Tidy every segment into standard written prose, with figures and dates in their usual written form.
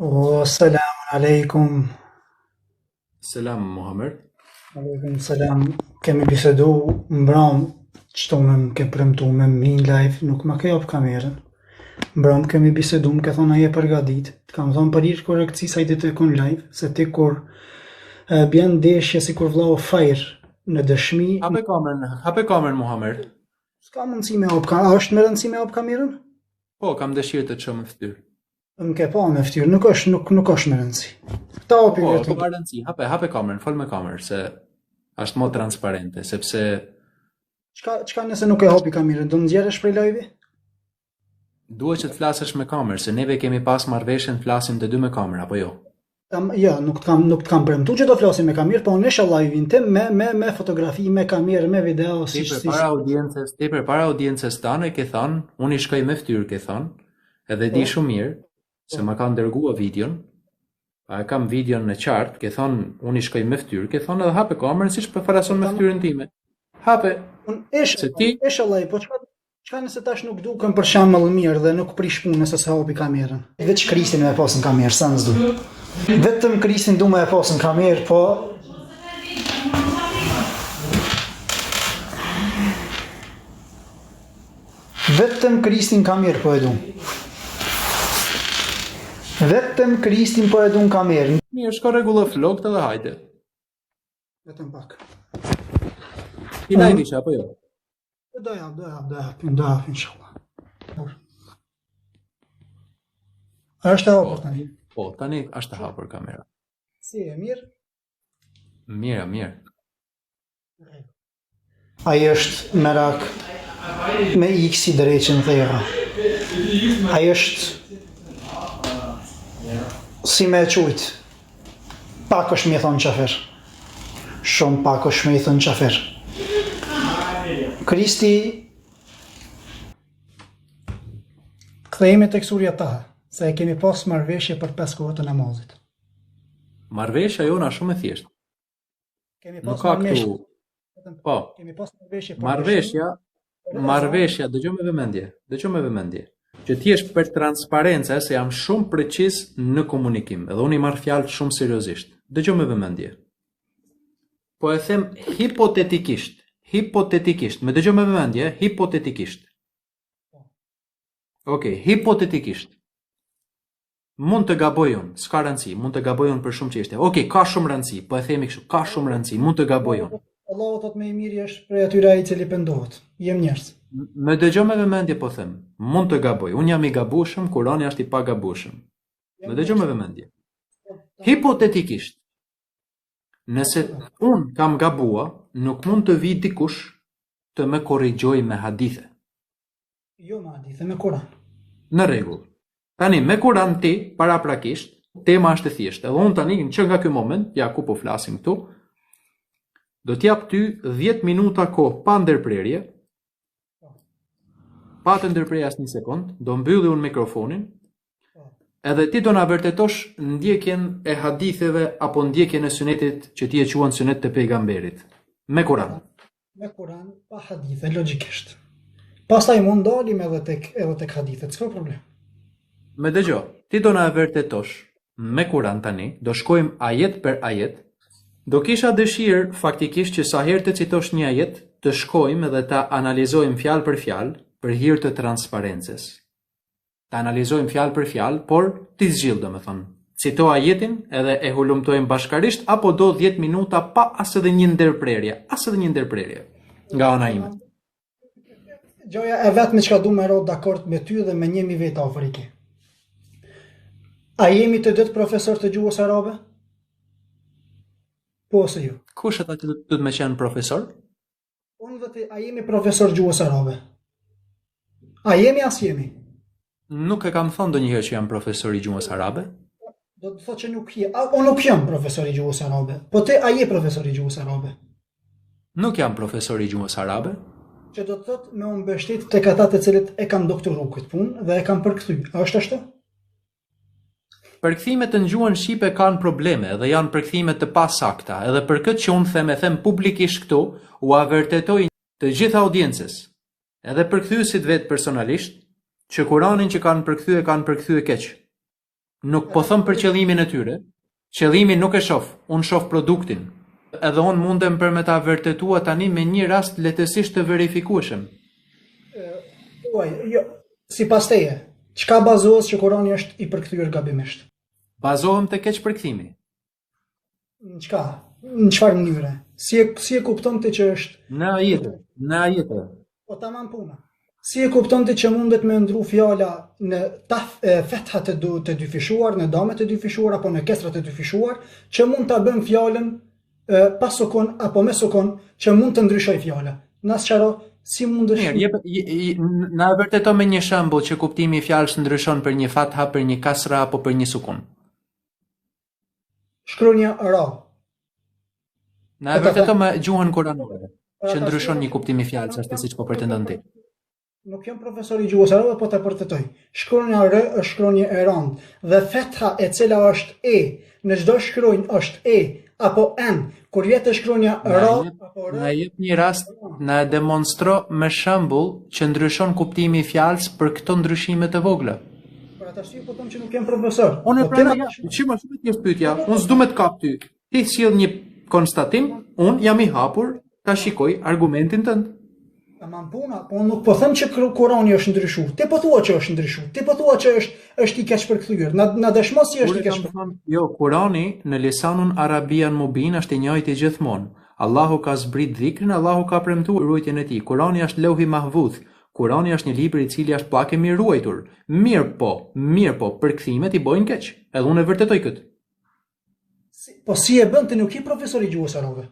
O, selamun alaikum. Selam Muhammed. Alaikum salam. Kemi bisedu mbram, qëto më ke premtu me mi live, nuk ma ke jap kamerën. Mbram kemi bisedu, më ke thonë aje përgadit. Kam thonë për irë korekci sa i të kun live, se ti kur bjen deshje si kur vlau fajr në dëshmi. Hape kamerën Muhammed. S'ka mundësi me hap kamerën, a është me rëndësi me hap kamerën? Po, kam dëshirë të çoj me fytyrë. Më ke pa me ftyrë, nuk është me rëndësi. Ta hapi Po, vetë. ka rëndësi. Hape kamerën, fol me kamerë se është më transparente, sepse Çka nëse nuk e hapi kamerën, do më nxjerrësh prej live-i? duhet që të flasësh me kamerë, se neve kemi pas marrëveshjen të flasim të dy me kamerë, apo jo? Ja, nuk të kam premtu që do flasim me kamerë, po në live-in tim me fotografi, me kamerë, me video, Ti përpara audiencës tane ke thënë, unë i shkoj me fytyrë ke thënë, edhe di shumë mirë se ma kanë dërguar videon. Pa e kam videon në qartë, ke thonë, unë i shkoj me fytyrë, ke thonë edhe hape kamerën siç po flason me fytyrën time. Hape. Se ti Inshallah, po çka nëse tash nuk dukem për shembull mirë dhe nuk prish punën nëse sa hapi kamerën. Veç Kristin më pas në kamerë, sa s'du. Vetëm Kristin du më e pas në kamerë, po vetëm Kristin kamerë po e du. Vetëm Kristin po e du në kamerë. mirë, shko rregullë flokët edhe hajde. Vetëm pak. Ti live isha apo jo? Do jap, inshallah. Është e hapur tani. Po, tani është e hapur kamera. Si e mirë? Mirë. Ai është merak me X i drejqën thera. Ai është si me e qujt. Pak është me i thonë qafer. Shumë pak është me i thonë qafer. Kristi kthehemi tek surja Taha, se e kemi pas marrëveshje për 5 kohët të namazit. Marrëveshja jona shumë e thjeshtë. Kemi Nuk pas ka marrëveshje. këtu. Po, Kemi pas marrëveshje për marrëveshja, dëgjoj me vëmendje. Që ti jesh për transparencë, se jam shumë precis në komunikim, edhe unë i marr fjalët shumë seriozisht. Dëgjoj me vëmendje. Po e them hipotetikisht, me dëgjoj me vëmendje, hipotetikisht. Okej, hipotetikisht. Mund të gaboj unë, s'ka rëndësi, mund të gaboj unë për shumë çështje. Okej, ka shumë rëndësi, po e themi kështu, ka shumë rëndësi, mund të gaboj unë. Allahu thot me i miri është prej atyre ai i cili pendohet. Jem njerëz. Me dëgjoj me vëmendje po them, mund të gaboj. Unë jam i gabueshëm, Kurani është i pagabueshëm. Me dëgjoj me vëmendje. Hipotetikisht, nëse unë kam gabua, nuk mund të vi dikush të me korrigjoj me hadithe. Jo me hadithe, me Kur'an. Në rregull. Tani me Kur'an ti paraprakisht, tema është e thjeshtë. Edhe unë tani që nga ky moment, ja ku po flasim këtu, do t'jap ty 10 minuta kohë pa ndërprerje. Pa të ndërprerje as një sekond, do mbylli unë mikrofonin. Edhe ti do na vërtetosh ndjekjen e haditheve apo ndjekjen e sunetit që ti e quan sunet të pejgamberit. Me Kur'an. Me Kur'an pa hadithe logjikisht. Pastaj mund dalim edhe tek hadithet, s'ka problem. Me dëgjo, ti do na vërtetosh me Kur'an tani, do shkojmë ajet për ajet. Do kisha dëshirë faktikisht që sa herë të citosh një ajet, të shkojmë dhe ta analizojmë fjalë për hir të transparencës. Ta analizojmë fjalë për fjalë, por ti zgjill domethënë. Cito ajetin edhe e hulumtojmë bashkarisht apo do 10 minuta pa as edhe një ndërprerje. Nga ana ime. Gjoja e vetme çka du me rrot dakord me ty dhe me njëmi vetë Afriki. A jemi të dytë profesor të gjuhës arabe? Po ose jo? Kush ata që do të më qenë profesor? Unë dhe ti, a jemi profesor gjuhës arabe? A jemi as jemi? Nuk e kam thënë ndonjëherë që jam profesor i gjuhës arabe. Do të thotë që nuk je. Unë nuk jam profesor i gjuhës arabe. Po ti a je profesor i gjuhës arabe? Nuk jam profesor i gjuhës arabe. Që do të thotë me unë mbështet tek ata të cilët e kanë doktoru këtë punë dhe e kanë përkthy. A është ashtu? Përkthimet në gjuhën shqipe kanë probleme dhe janë përkthime të pasakta, edhe për këtë që unë them publikisht këtu, u avërtetoj të gjitha audiencës, edhe përkthyesit vetë personalisht, që Kuranin që kanë përkthye keq. Nuk po thëm për qëllimin e tyre. Qëllimin nuk e shoh, unë shoh produktin. Edhe unë mundem për me ta vërtetua tani me një rast lehtësisht të verifikueshëm. Jo, sipas teje, çka bazohet që Kurani është i përkthyer gabimisht? Bazohem te keqpërkthimi. Në çka? Në çfarë mënyre? Si e kupton ti që është Në ajete. po tamam puna. Si e kupton ti që mundet me ndru fjala në fetha të dy fishuar, në dame të dy fishuar apo në kesra të dy fishuar, që mund ta bën fjalën pas sukun apo me sukun, që mund të ndryshoj fjala. Na sqaro si mund të na vërteto me një shembull që kuptimi i fjalës ndryshon për një fatha, për një kasra apo për një sukun. Shkronja ra. Na vërteto me gjuhën kuranore që ndryshon një kuptim i fjalës ashtu siç po pretendon ti. Nuk jam profesor i gjuhës arabe, po ta përtetoj. Shkronja r është shkronjë e rëndë dhe fetha e cila është e, në çdo shkronjë është e apo n. Kur vjet shkronja r apo r. Na jep një rast, na demonstro me shembull që ndryshon kuptimi i fjalës për këto ndryshime të vogla. Për atë arsye po them që nuk jam profesor. Unë pranoj, çima shumë të pyetja. Unë s'du me të kap ty. Ti sjell një konstatim, unë jam i hapur ta shikoj argumentin tënd. Tamam puna, po nuk po them që Kurani është ndryshuar. Ti po thua që është ndryshuar. Ti po thua që është i keq përkthyer. Na dëshmo si është i keq përkthyer. Jo, Kurani në lisanun arabian mubin është i njëjti gjithmonë. Allahu ka zbrit dhikrin, Allahu ka premtuar ruajtjen e tij. Kurani është Lauhi Mahfuz. Kurani është një libër i cili është pak e mirë ruajtur. Mirë po, përkthimet i bojnë keq. Edhe unë e vërtetoj këtë. Po si e bën ti, nuk je profesor i gjuhës arabe?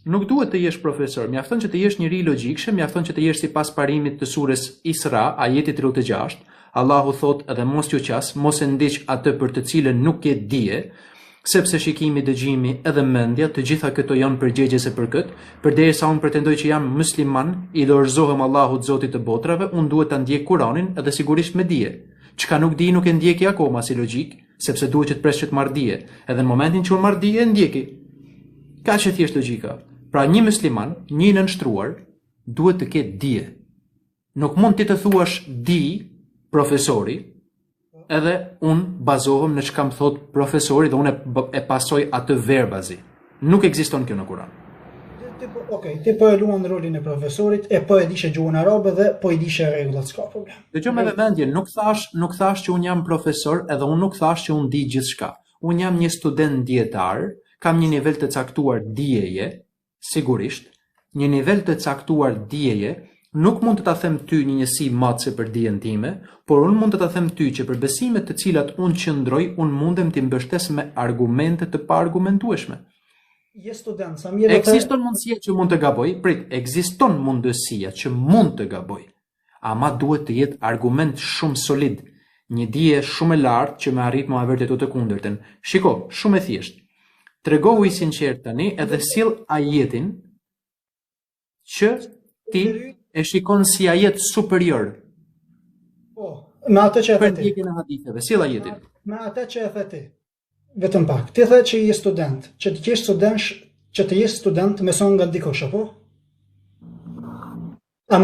Nuk duhet të jesh profesor, mjafton që të jesh njëri logjikshëm, mjafton që të jesh sipas parimit të surës Isra, ajeti 36. Allahu thot edhe mos ju qas, mos e ndiq atë për të cilën nuk ke dije, sepse shikimi, dëgjimi edhe mendja, të gjitha këto janë përgjegjëse për këtë, përderisa unë pretendoj që jam musliman, i dorëzohem Allahut Zotit të botrave, unë duhet ta ndjek Kuranin edhe sigurisht me dije. Çka nuk di nuk e ndjeki akoma si logjik, sepse duhet që të presh që të marr dije, edhe në momentin që unë marr dije ndjeki. Ka që thjesht logjika. Pra një musliman, një nënshtruar, duhet të ketë dije. Nuk mund ti të thuash di profesori, edhe unë bazohem në çka më thot profesori dhe unë e pasoj atë verbazi. Nuk ekziston kjo në Kur'an. Ti po e luan rolin e profesorit, e po e dishe gjuhën arabe dhe po i dishe rregullat, s'ka problem. Dëgjoj me vëmendje, nuk thash që unë jam profesor edhe unë nuk thash që unë di gjithçka. Unë jam një student dietar, kam një nivel të caktuar dijeje, sigurisht, një nivel të caktuar dijeje, nuk mund të ta them ty një njësi matse për dijen time, por unë mund të ta them ty që për besimet të cilat unë qëndroj, unë mundem t'i mbështes me argumente të pa argumentueshme. Je student, sa mirë. Ekziston mundësia që mund të gaboj, ekziston mundësia që mund të gaboj, ama duhet të jetë argument shumë solid, një dije shumë e lartë që me arrit më vërtetu të kundërtën. Shiko, shumë e thjeshtë. Tregohu i sinqert tani edhe sill ajetin që ti e shikon si ajet superior. Po, me atë që e për ndjekjen e haditheve, sill ajetin. Me atë që e the ti. Vetëm pak. Ti the që je student, që të jesh student mëson nga dikush apo? A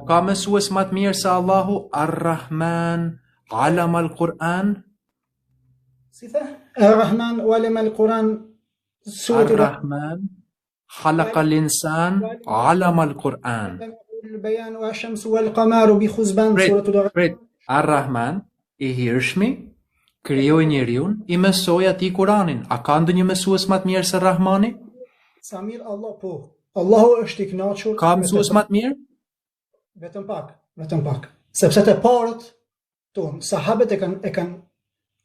ka mësues më të mirë se Allahu Ar-Rahman Allama al-Quran? Si the? Ar-Rahman Allama al-Quran. Ar-Rahman خلق الإنسان علم القرآن. البيان والشمس والقمر بحسبان سورة Ar-Rahman i hirshmi krijoi njeriun, i mësoi atij Kur'anin. A ka ndonjë mësues më të mirë se Rahmani? Samir Allah po. Allahu është i kënaqur. Ka mësues më të mirë? Vetëm pak. Sepse të parët ton, sahabët e kanë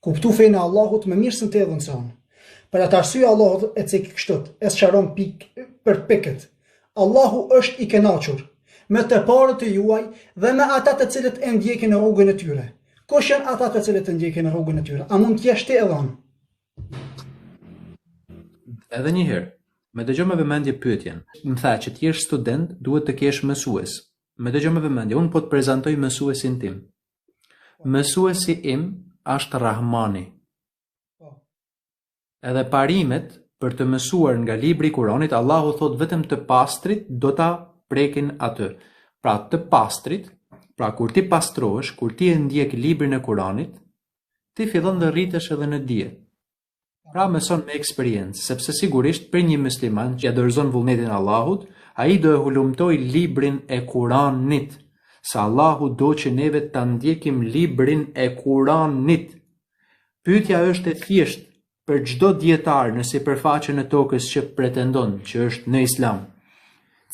kuptuar fenë e Allahut më mirë se të edhën son. Për atë arsye Allahu e cek kështu, e sqaron për pikët. Allahu është i kënaqur me të parët e juaj dhe me ata të cilët e ndjekin në rrugën e tyre. Kush janë ata të cilët e ndjekin në rrugën e tyre? A mund të jesh ti edhe unë? Edhe një herë, me dëgjoj me vëmendje pyetjen. Më tha që ti je student, duhet të kesh mësues. Me dëgjoj me vëmendje, unë po të prezantoj mësuesin tim. Mësuesi im është Rahmani. Edhe parimet për të mësuar nga libri i Kuranit, Allahu thot vetëm të pastrit do ta prekin atë. Pra të pastrit, pra kur ti pastrohesh, kur ti e ndjek librin e Kuranit, ti fillon dhe rritesh edhe në dije. Pra mëson me eksperiencë, sepse sigurisht për një musliman që ja dorëzon vullnetin Allahut, ai do e hulumtoj librin e Kuranit, sa Allahu do që neve ta ndjekim librin e Kuranit. Pyetja është e thjeshtë për çdo dietar në sipërfaqen e tokës që pretendon që është në Islam.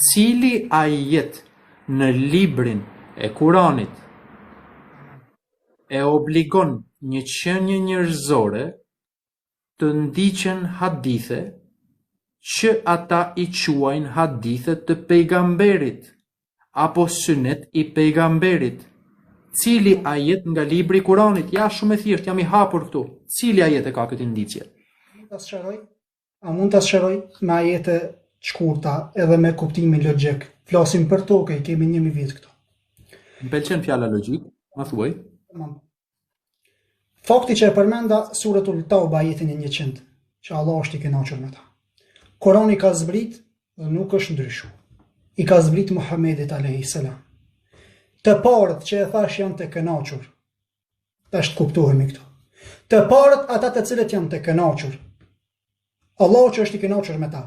Cili ajet në librin e Kuranit e obligon një qenie njerëzore të ndiqen hadithe që ata i quajnë hadithe të pejgamberit apo sunet i pejgamberit? Cili ajet nga libri i Kuranit? Ja, shumë e thjeshtë, jam i hapur këtu. Cili ajet e ka këtë indicje? Mund ta sqaroj me ajete shkurta edhe me kuptimin logjik. Flasim për tokë, kemi 1000 vjet këtu. Më pëlqen fjala logjik, ma thuaj. Fakti që e përmenda suratul Tauba ajetin e 100, që Allah është i kënaqur me ta. Kurani ka zbrit dhe nuk është ndryshu. I ka zbrit Muhammedit a.s. Të parët që e thash janë të kënaqur. Tash të kuptohemi këtu. Të parët ata të cilët janë të kënaqur. Allah që është i kënaqur me ta.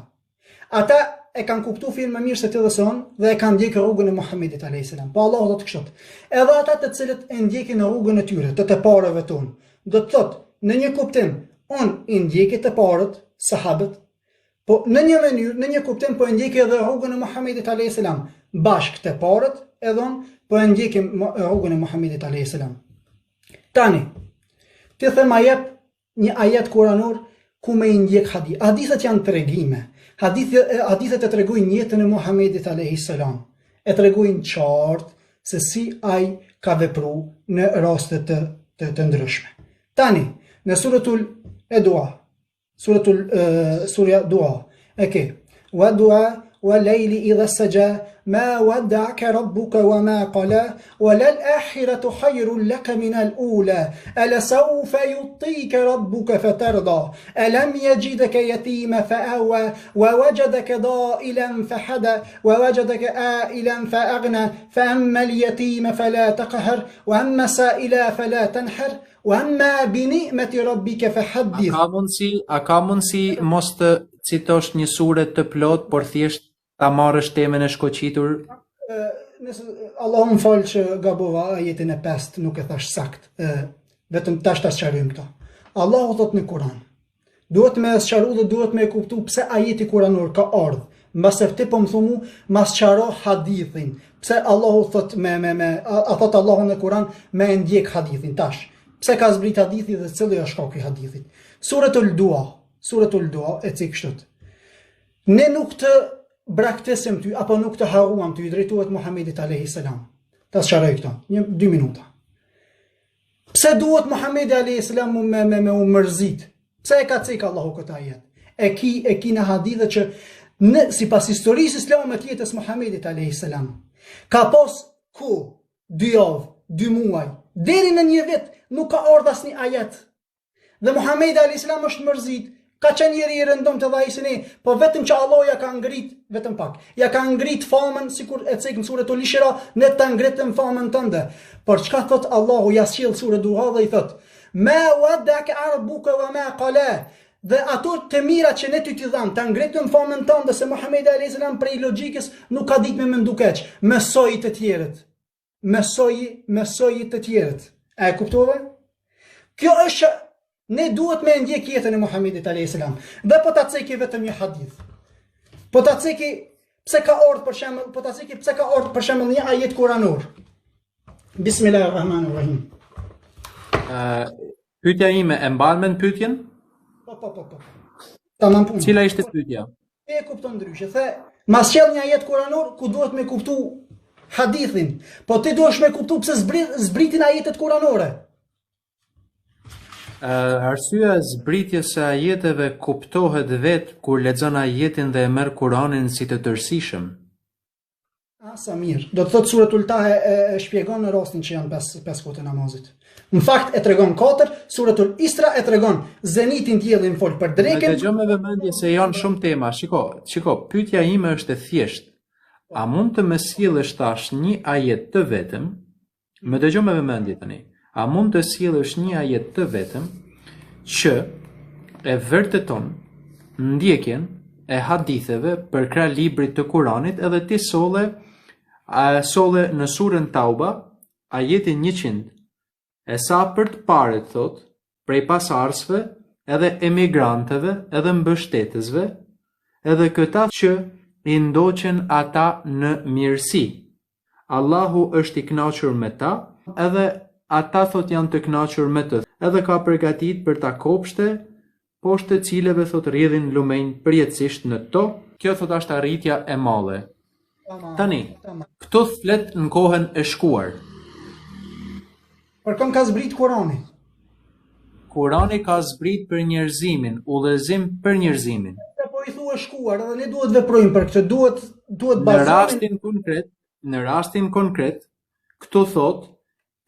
Ata e kanë kuptu filmë më mirë se ti dhe se unë dhe e kanë ndjekë rrugën e Muhammedit a.s. Pa Allah do të kështot. Edhe ata të cilët e ndjekin në rrugën e tyre, të parëve tonë, do të thotë, në një kuptim, unë i ndjeki të parët, sahabët, po në një mënyrë, në një kuptim, po e ndjeki edhe rrugën e Muhammedit a.s. Bashkë të parët, edhe unë, po e ndjeki rrugën e Muhammedit a.s. Tani, ti thema jep një ajet kuranor ku me i ndjek hadith. Hadithet janë tregime. Hadithet e tregojnë jetën e Muhammedit a.s. E tregojnë qartë se si ai ka vepru në raste të ndryshme. Tani, në suratul Dua, surja Dua, wa dua wa lejli idha saja, ma wadda'aka rabbuka wa ma qala, wa lal akhiratu khayrun laka min al ula, ala sawfa yu'tika rabbuka fatarda, alam yajidaka yatima fa'awa, wa wajadaka da'ilan fahada, wa wajadaka a'ilan fa'aghna, fa amma al yatima fala taqhar, wa amma sa'ila fala tanhar, wa amma bi ni'mati rabbika fahaddith. A ka mundsi mos të citosh një sure të plot, por thjesht ta marrësh temën e shkoqitur? Allah më falë që gabova ajetin e 5, nuk e thash sakt. Vetëm tash ta sqarojmë këto. Allahu thot në Kur'an. Duhet me sqaru dhe duhet me kuptu pse ajeti kuranor ka ardhur. Mbase ti po më thumu, mas sqaro hadithin. Pse Allahu thot thot Allahu në Kur'an me ndjek hadithin tash. Pse ka zbrit hadithi dhe cili është shkaku i hadithit? Suratul Dua e cik kështu. Ne nuk të braktesim ty, apo nuk të haruam ty, i drejtuat Muhammedit a.s. Ta sqaroj këto, 2 minuta. Pse duhet Muhammedi a.s. me u mërzit? Pse e ka cik Allahu këta ajet? E ki në hadithe që si pas historisë islamet jetës Muhammedit a.s. ka pos ku, 2 javë, 2 muaj, deri në 1 vit, nuk ka ardhur asnjë ajet. Dhe Muhammedi a.s. është mërzit, ka qenë njeri i rëndom të dhajsini, po vetëm që Allah ja ka ngrit, vetëm pak, ja ka ngrit famën, sikur e cek në suratul Ishra, ne ta ngritëm famën tënde. Por çka thot Allahu, ja sjell sura Duha dhe i thot: "Ma wadda'aka rabbuka wa ma qala." Dhe ato të mira që ne ty t'i dham, ta ngritëm famën tënde, se Muhammedi a.s. prej logjikës nuk ka ditë me mendu keq, mësoi të tjerët. Mësoi të tjerët. A e kuptove? Kjo është ne duhet me ndjek jetën e Muhammedit a.s. Dhe po ta ceki vetëm një hadith. Po ta ceki pse ka ardhur për shembull, një ajet kuranor. Bismillahirrahmanirrahim. Pyetja ime e mban me pyetjen? Po. Tamam punë. Cila ishte pyetja? E kupton ndryshe. The, mas qell një ajet kuranor ku duhet me kuptu hadithin. Po ti duhesh me kuptu pse zbritin ajetet kuranore. Arsyeja e zbritjes së ajeteve kuptohet vetë kur lexon ajetin dhe e merr Kur'anin si të tërësishëm. Sa mirë. Do të thotë suratul Taha e shpjegon në rastin që janë 5 kohët e namazit. Në fakt e tregon 4, suratul Isra e tregon zenitin diellin fol për drekën. Dëgjoj me vëmendje se janë shumë tema. Shiko, pyetja ime është e thjeshtë. A mund të më sjellësh tash një ajet të vetëm? Më dëgjoj me vëmendje tani. a mund të sjellësh një ajet të vetëm që e vërteton ndjekjen e haditheve përkrah librit të Kuranit, edhe ti solle në surën Tauba, ajetin 100, e sa për të parët thot, prej pasarsve, edhe emigrantëve, edhe mbështetësve, edhe këta që i ndoqen ata në mirësi. Allahu është i kënaqur me ta, edhe ata thot janë të kënaqur me të, edhe ka përgatit për ta kopshte, poshtë të cileve thot rrjedhin lumenj përjetësisht në to. Kjo thot është arritja e madhe. Tani, këto flet në kohën e shkuar. Për këm ka zbrit Kurani? Kurani ka zbrit për njerëzimin, udhëzim për njerëzimin. Po i thua shkuar, edhe ne duhet veprojmë për këtë, duhet bazohemi. Në rastin konkret, këtu thot,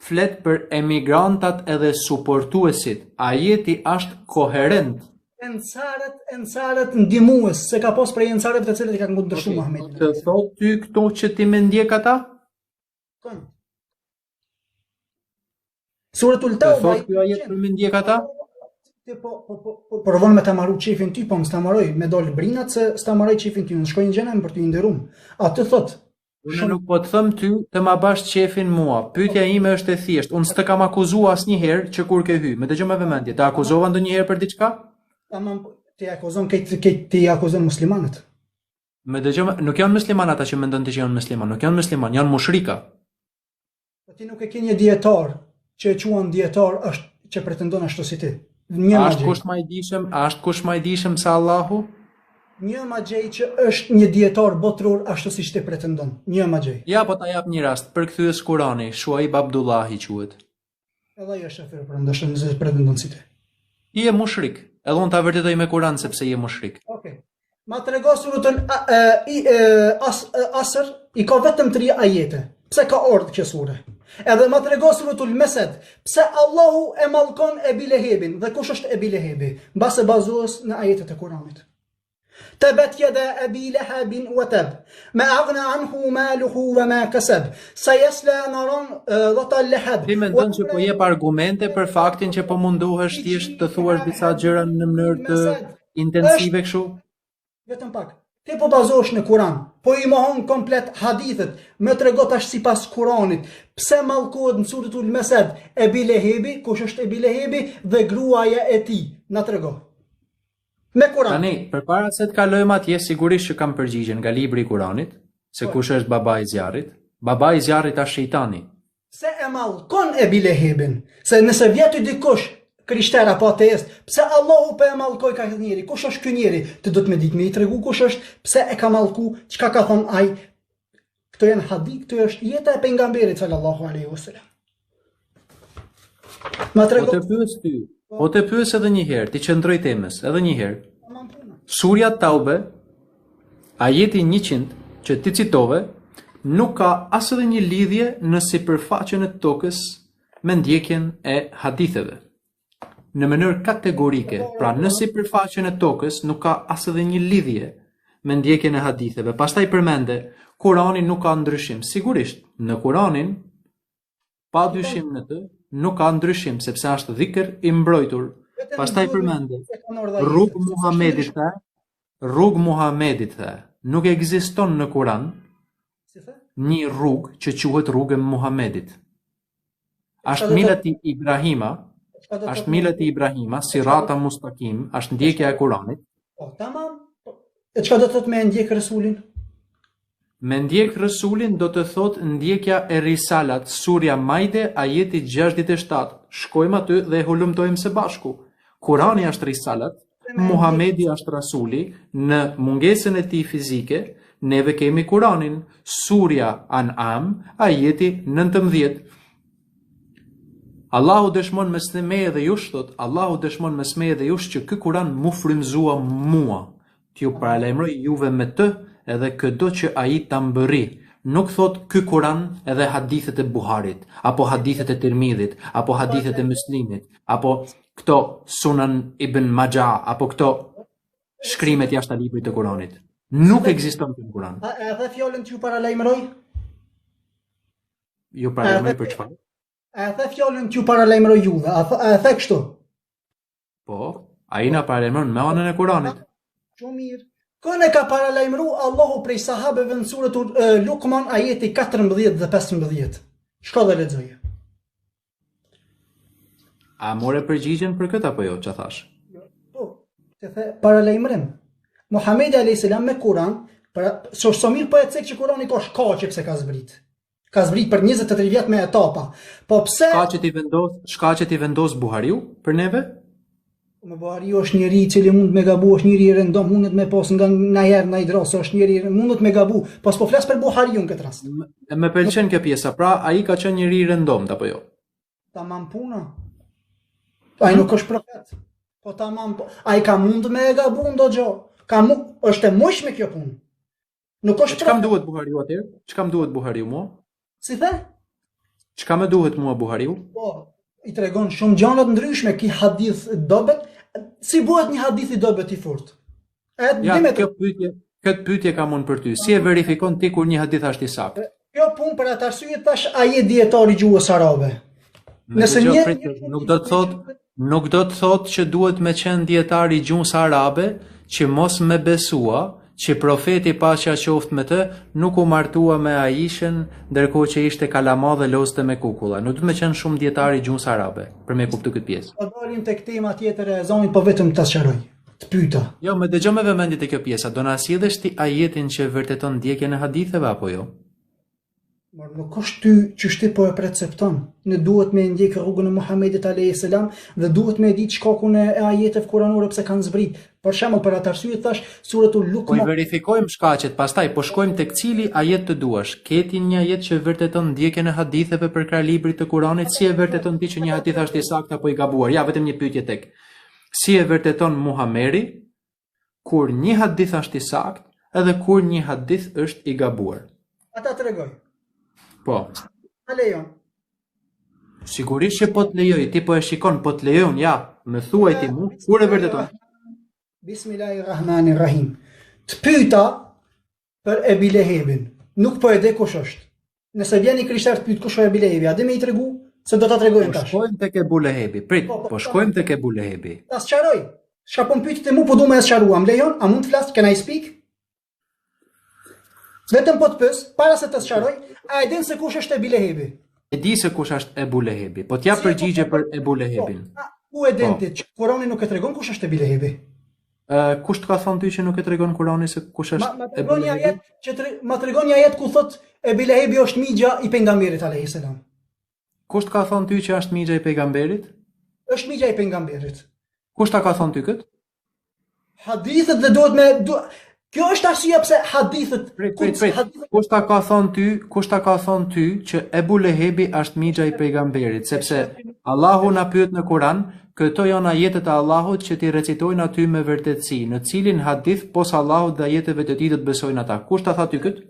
flet për emigrantat edhe suportuesit. Ajeti është koherent. Ensarët ndihmues, se ka pas prej ensarëve të cilët i ka kundërshtuar Muhamedit. Të thot ty këto që ti më ndjek ata? Suratul Tauba. Të thot ky ajet për më ndjek ata? Ti po provon me ta marrë çifin ty, po s'ta marroj me dal brinat se s'ta marroj çifin ty, unë shkoj në xhenem për t'u nderuar. Atë thot, unë nuk po të them ty të ma bash qefin mua. Pyetja ime është e thjeshtë. Unë s'të kam akuzuar asnjëherë që kur ke hy. Më dëgjoj me vëmendje. Të akuzova ndonjëherë për diçka? Tamam, ti akuzon muslimanët. Më dëgjoj, nuk janë musliman ata që mendon ti që janë musliman, nuk janë musliman, janë mushrika. Po ti nuk e ke një dietar që e quan dietar është që pretendon ashtu si ti. Është kush më i dijshëm se Allahu? Një magjej që është një dietar botror ashtu siç ti pretendon. Një magjej. Ja, po ta jap një rast. Përkthyes Kurani, Shuaib Abdullahi quhet. Edhe ai është afer për ndoshta nëse pretendon si ti. I je mushrik. Edhe unë ta vërtetoj me Kur'an sepse je mushrik. Okej. Ma trego surën Asr i ka vetëm 3 ajete. Pse ka ardhur kjo sure? Edhe ma trego surën Mesed, pse Allahu e mallkon Ebi Lehebin dhe kush është Ebi Lehebi? Mbase bazohes në ajetet e Kuranit. تبت يدا أبي لهب وتب ما أغنى عنه ماله وما كسب سيصلى نارا ذات اللهب. Ti mendon që po jep argumente për faktin që po munduhesh thjesht të thuash disa gjëra në mënyrë të intensive kështu? Vetëm pak. Ti po bazohesh në Kur'an, po i mohon komplet hadithet, më trego tash sipas Kur'anit, pse mallkohet në suratul Mesed Ebi Lehebi, kush është Ebi Lehebi dhe gruaja e tij, na trego. Me Kur'an. Tani, përpara se të kalojmë atje, sigurisht që kam përgjigjen nga libri i Kuranit, se kush është baba i zjarrit. Baba i zjarrit është shejtani. Se e mallkon Ebi Lehebin, se nëse vjet dikush krishter apo ateist, pse Allahu po e mallkoi këtë njeri? Kush është ky njeri? Ti do të më ditë më i tregu kush është, pse e ka mallku, çka ka thënë ai? Këto janë hadith, këto është jeta e pejgamberit sallallahu alaihi wasallam. Ma tregu. Po të pyes edhe një herë, ti qëndroj temës, edhe një herë. Surja Taube, ajeti 100 që ti citove, nuk ka as edhe një lidhje në sipërfaqen e tokës me ndjekjen e haditheve. Në mënyrë kategorike, pra në sipërfaqen e tokës nuk ka as edhe një lidhje me ndjekjen e haditheve. Pastaj përmende, Kurani nuk ka ndryshim. Sigurisht, në Kuranin, pa dyshim në të, nuk ka ndryshim, sepse është dhikr i mbrojtur. Pastaj përmende, rrugë Muhamedit the, nuk ekziston në Kuran një rrugë që quhet rrugë e Muhamedit. Është milati Ibrahima, sirata mustaqim, është ndjekja e Kuranit. Po, tamam. E çka do të thotë me ndjek Resulin? Me ndjek Resulin do të thot ndjekja e Risalat, surja Majde, ajeti 67. Shkojmë aty dhe e hulumtojmë së bashku. Kurani është Risalat, Muhamedi është Rasuli, në mungesën e tij fizike, neve kemi Kuranin, surja An'am, ajeti 19. Allahu dëshmon mes meje dhe jush thot, Allahu dëshmon mes meje dhe jush që ky Kuran mu frymëzua mua, t'ju paralajmëroj juve me të, edhe këdo që ai ta mbërri. Nuk thot ky Kuran edhe hadithet e Buharit, apo hadithet e Tirmidhit, apo hadithet e Muslimit, apo këto Sunan Ibn Majah, apo këto shkrimet jashtë librit të Kuranit. Nuk ekziston në Kuran. A dhe fjalën t'ju paralajmëroj? Ju paralajmëroj për çfarë? A e the fjallën t'ju paralajmëroj juve, a e the kështu? Po, ai na paralajmëron me anën e Kuranit. Shumë mirë. Kënë e ka paralajmëru Allahu prej sahabeve në surët Luqman ajeti 14 dhe 15. Shko dhe lexoje. A more përgjigjen për këtë apo jo, që thash? Po, të the paralajmërim. Muhamedi a.s. me Kuran, so mirë po e cek që Kurani ka shkaqe pse ka zbrit. Ka zbrit për 23 vjet me etapa. Po pse? Shkaqet i vendos Buhariu për neve? Me Buhariu është njëri i cili mund me gabu, është njëri i rëndom, mundet me pas nga na herë na i drosë, është njëri mundet me gabu. Pas po flas për Buhariun këtë rast. Me pëlqen kjo pjesa, pra ai ka qenë njëri i rëndom apo jo? Tamam puna. Ai nuk është profet. Po tamam, ai ka mund me gabu ndonjë. Është e mëshme kjo punë. Nuk është çka më duhet Buhariu atëherë? Çka më duhet Buhariu mua? Si the? Çka më duhet mua Buhariu? Po, i tregon shumë gjëra të ndryshme ki hadith dobet. Si bëhet një hadith i dobet i fortë? Këtë pyetje kam unë për ty. Si e verifikon ti kur një hadith është i saktë? Kjo punë për atë arsye tash ai e dietari gjuhës arabe. Nëse nuk do të thotë që duhet me qenë dietari gjuhës arabe që mos me besua që profeti paqja qoftë me të nuk u martua me Aishën ndërkohë që ishte kalama dhe lozte me kukulla. Nuk do të me qenë shumë dietari gjuhës arabe për me kuptu këtë pjesë. Po dalim tek tema tjetër e ezanit, po vetëm ta sqaroj. Të pyeta. Jo, me dëgjoj me vëmendje te kjo pjesa. Do na sjellësh ti ajetin që vërteton ndjekjen e haditheve apo jo? Por nuk është ty që shti po e percepton. Ne duhet me ndjek rrugën e Muhamedit a.s. dhe duhet me ditë shkakun e ajeteve kuranore pse kanë zbrit. Për shembull, për atë arsye thash suratul Luqman. Po i verifikojmë shkaqet, pastaj po shkojmë tek cili ajet të duash. Keti një ajet që vërteton ndjekjen e haditheve për krah librit të Kuranit, si e vërteton ti që një hadith është i saktë apo i gabuar? Ja, vetëm një pyetje tek. Si e vërteton Muhamedi kur një hadith është i saktë edhe kur një hadith është i gabuar? Ata tregoj. Po. A lejon? Sigurisht që po të lejoj, ti po e shikon, po të lejon, ja, më thuaj ti mu, kur e vërteton? Bismillahirrahmanirrahim. Të pyeta për Ebi Lehebin. Nuk po e di kush është. Nëse vjen i krishterë të pyet kush është Ebi Lehebi, a dhe me i tregu se do ta tregojmë tash. Po shkojmë tek Ebu Lehebi. Prit, po shkojmë tek Ebu Lehebi. Ta sqaroj. Çka po më pyetit mu, po du më sqaruam. Lejon, a mund të flas? Can I speak? Vetëm po të pyes, para se të sqaroj, a e din se kush është Ebi Lehebi? E di se kush është Ebu Lehebi, po t'ja përgjigje për Ebu Lehebin. Ku e din ti? Kurani nuk e tregon kush është Ebi Lehebi? Kush të ka thonë ty që nuk e tregon Kurani se kush është Ebu Lehebi? Ma tregon një ajet ku thot Ebi Lehebi është migja i pejgamberit alayhis salam. Kush të ka thonë ty që është migja i pejgamberit? Është migja i pejgamberit. Kush ta ka thonë ty këtë? Hadithet dhe duhet me kjo është arsyeja pse hadithet. Kush ta ka thonë ty që Ebu Lehebi është migja i pejgamberit, sepse Allahu na pyet në Kur'an, këto janë ajetet e Allahut që ti recitojnë aty me vërtetësi, në cilin hadith pos Allahut dhe ajeteve të tij do të besojnë ata. Kush ta tha ty këtë?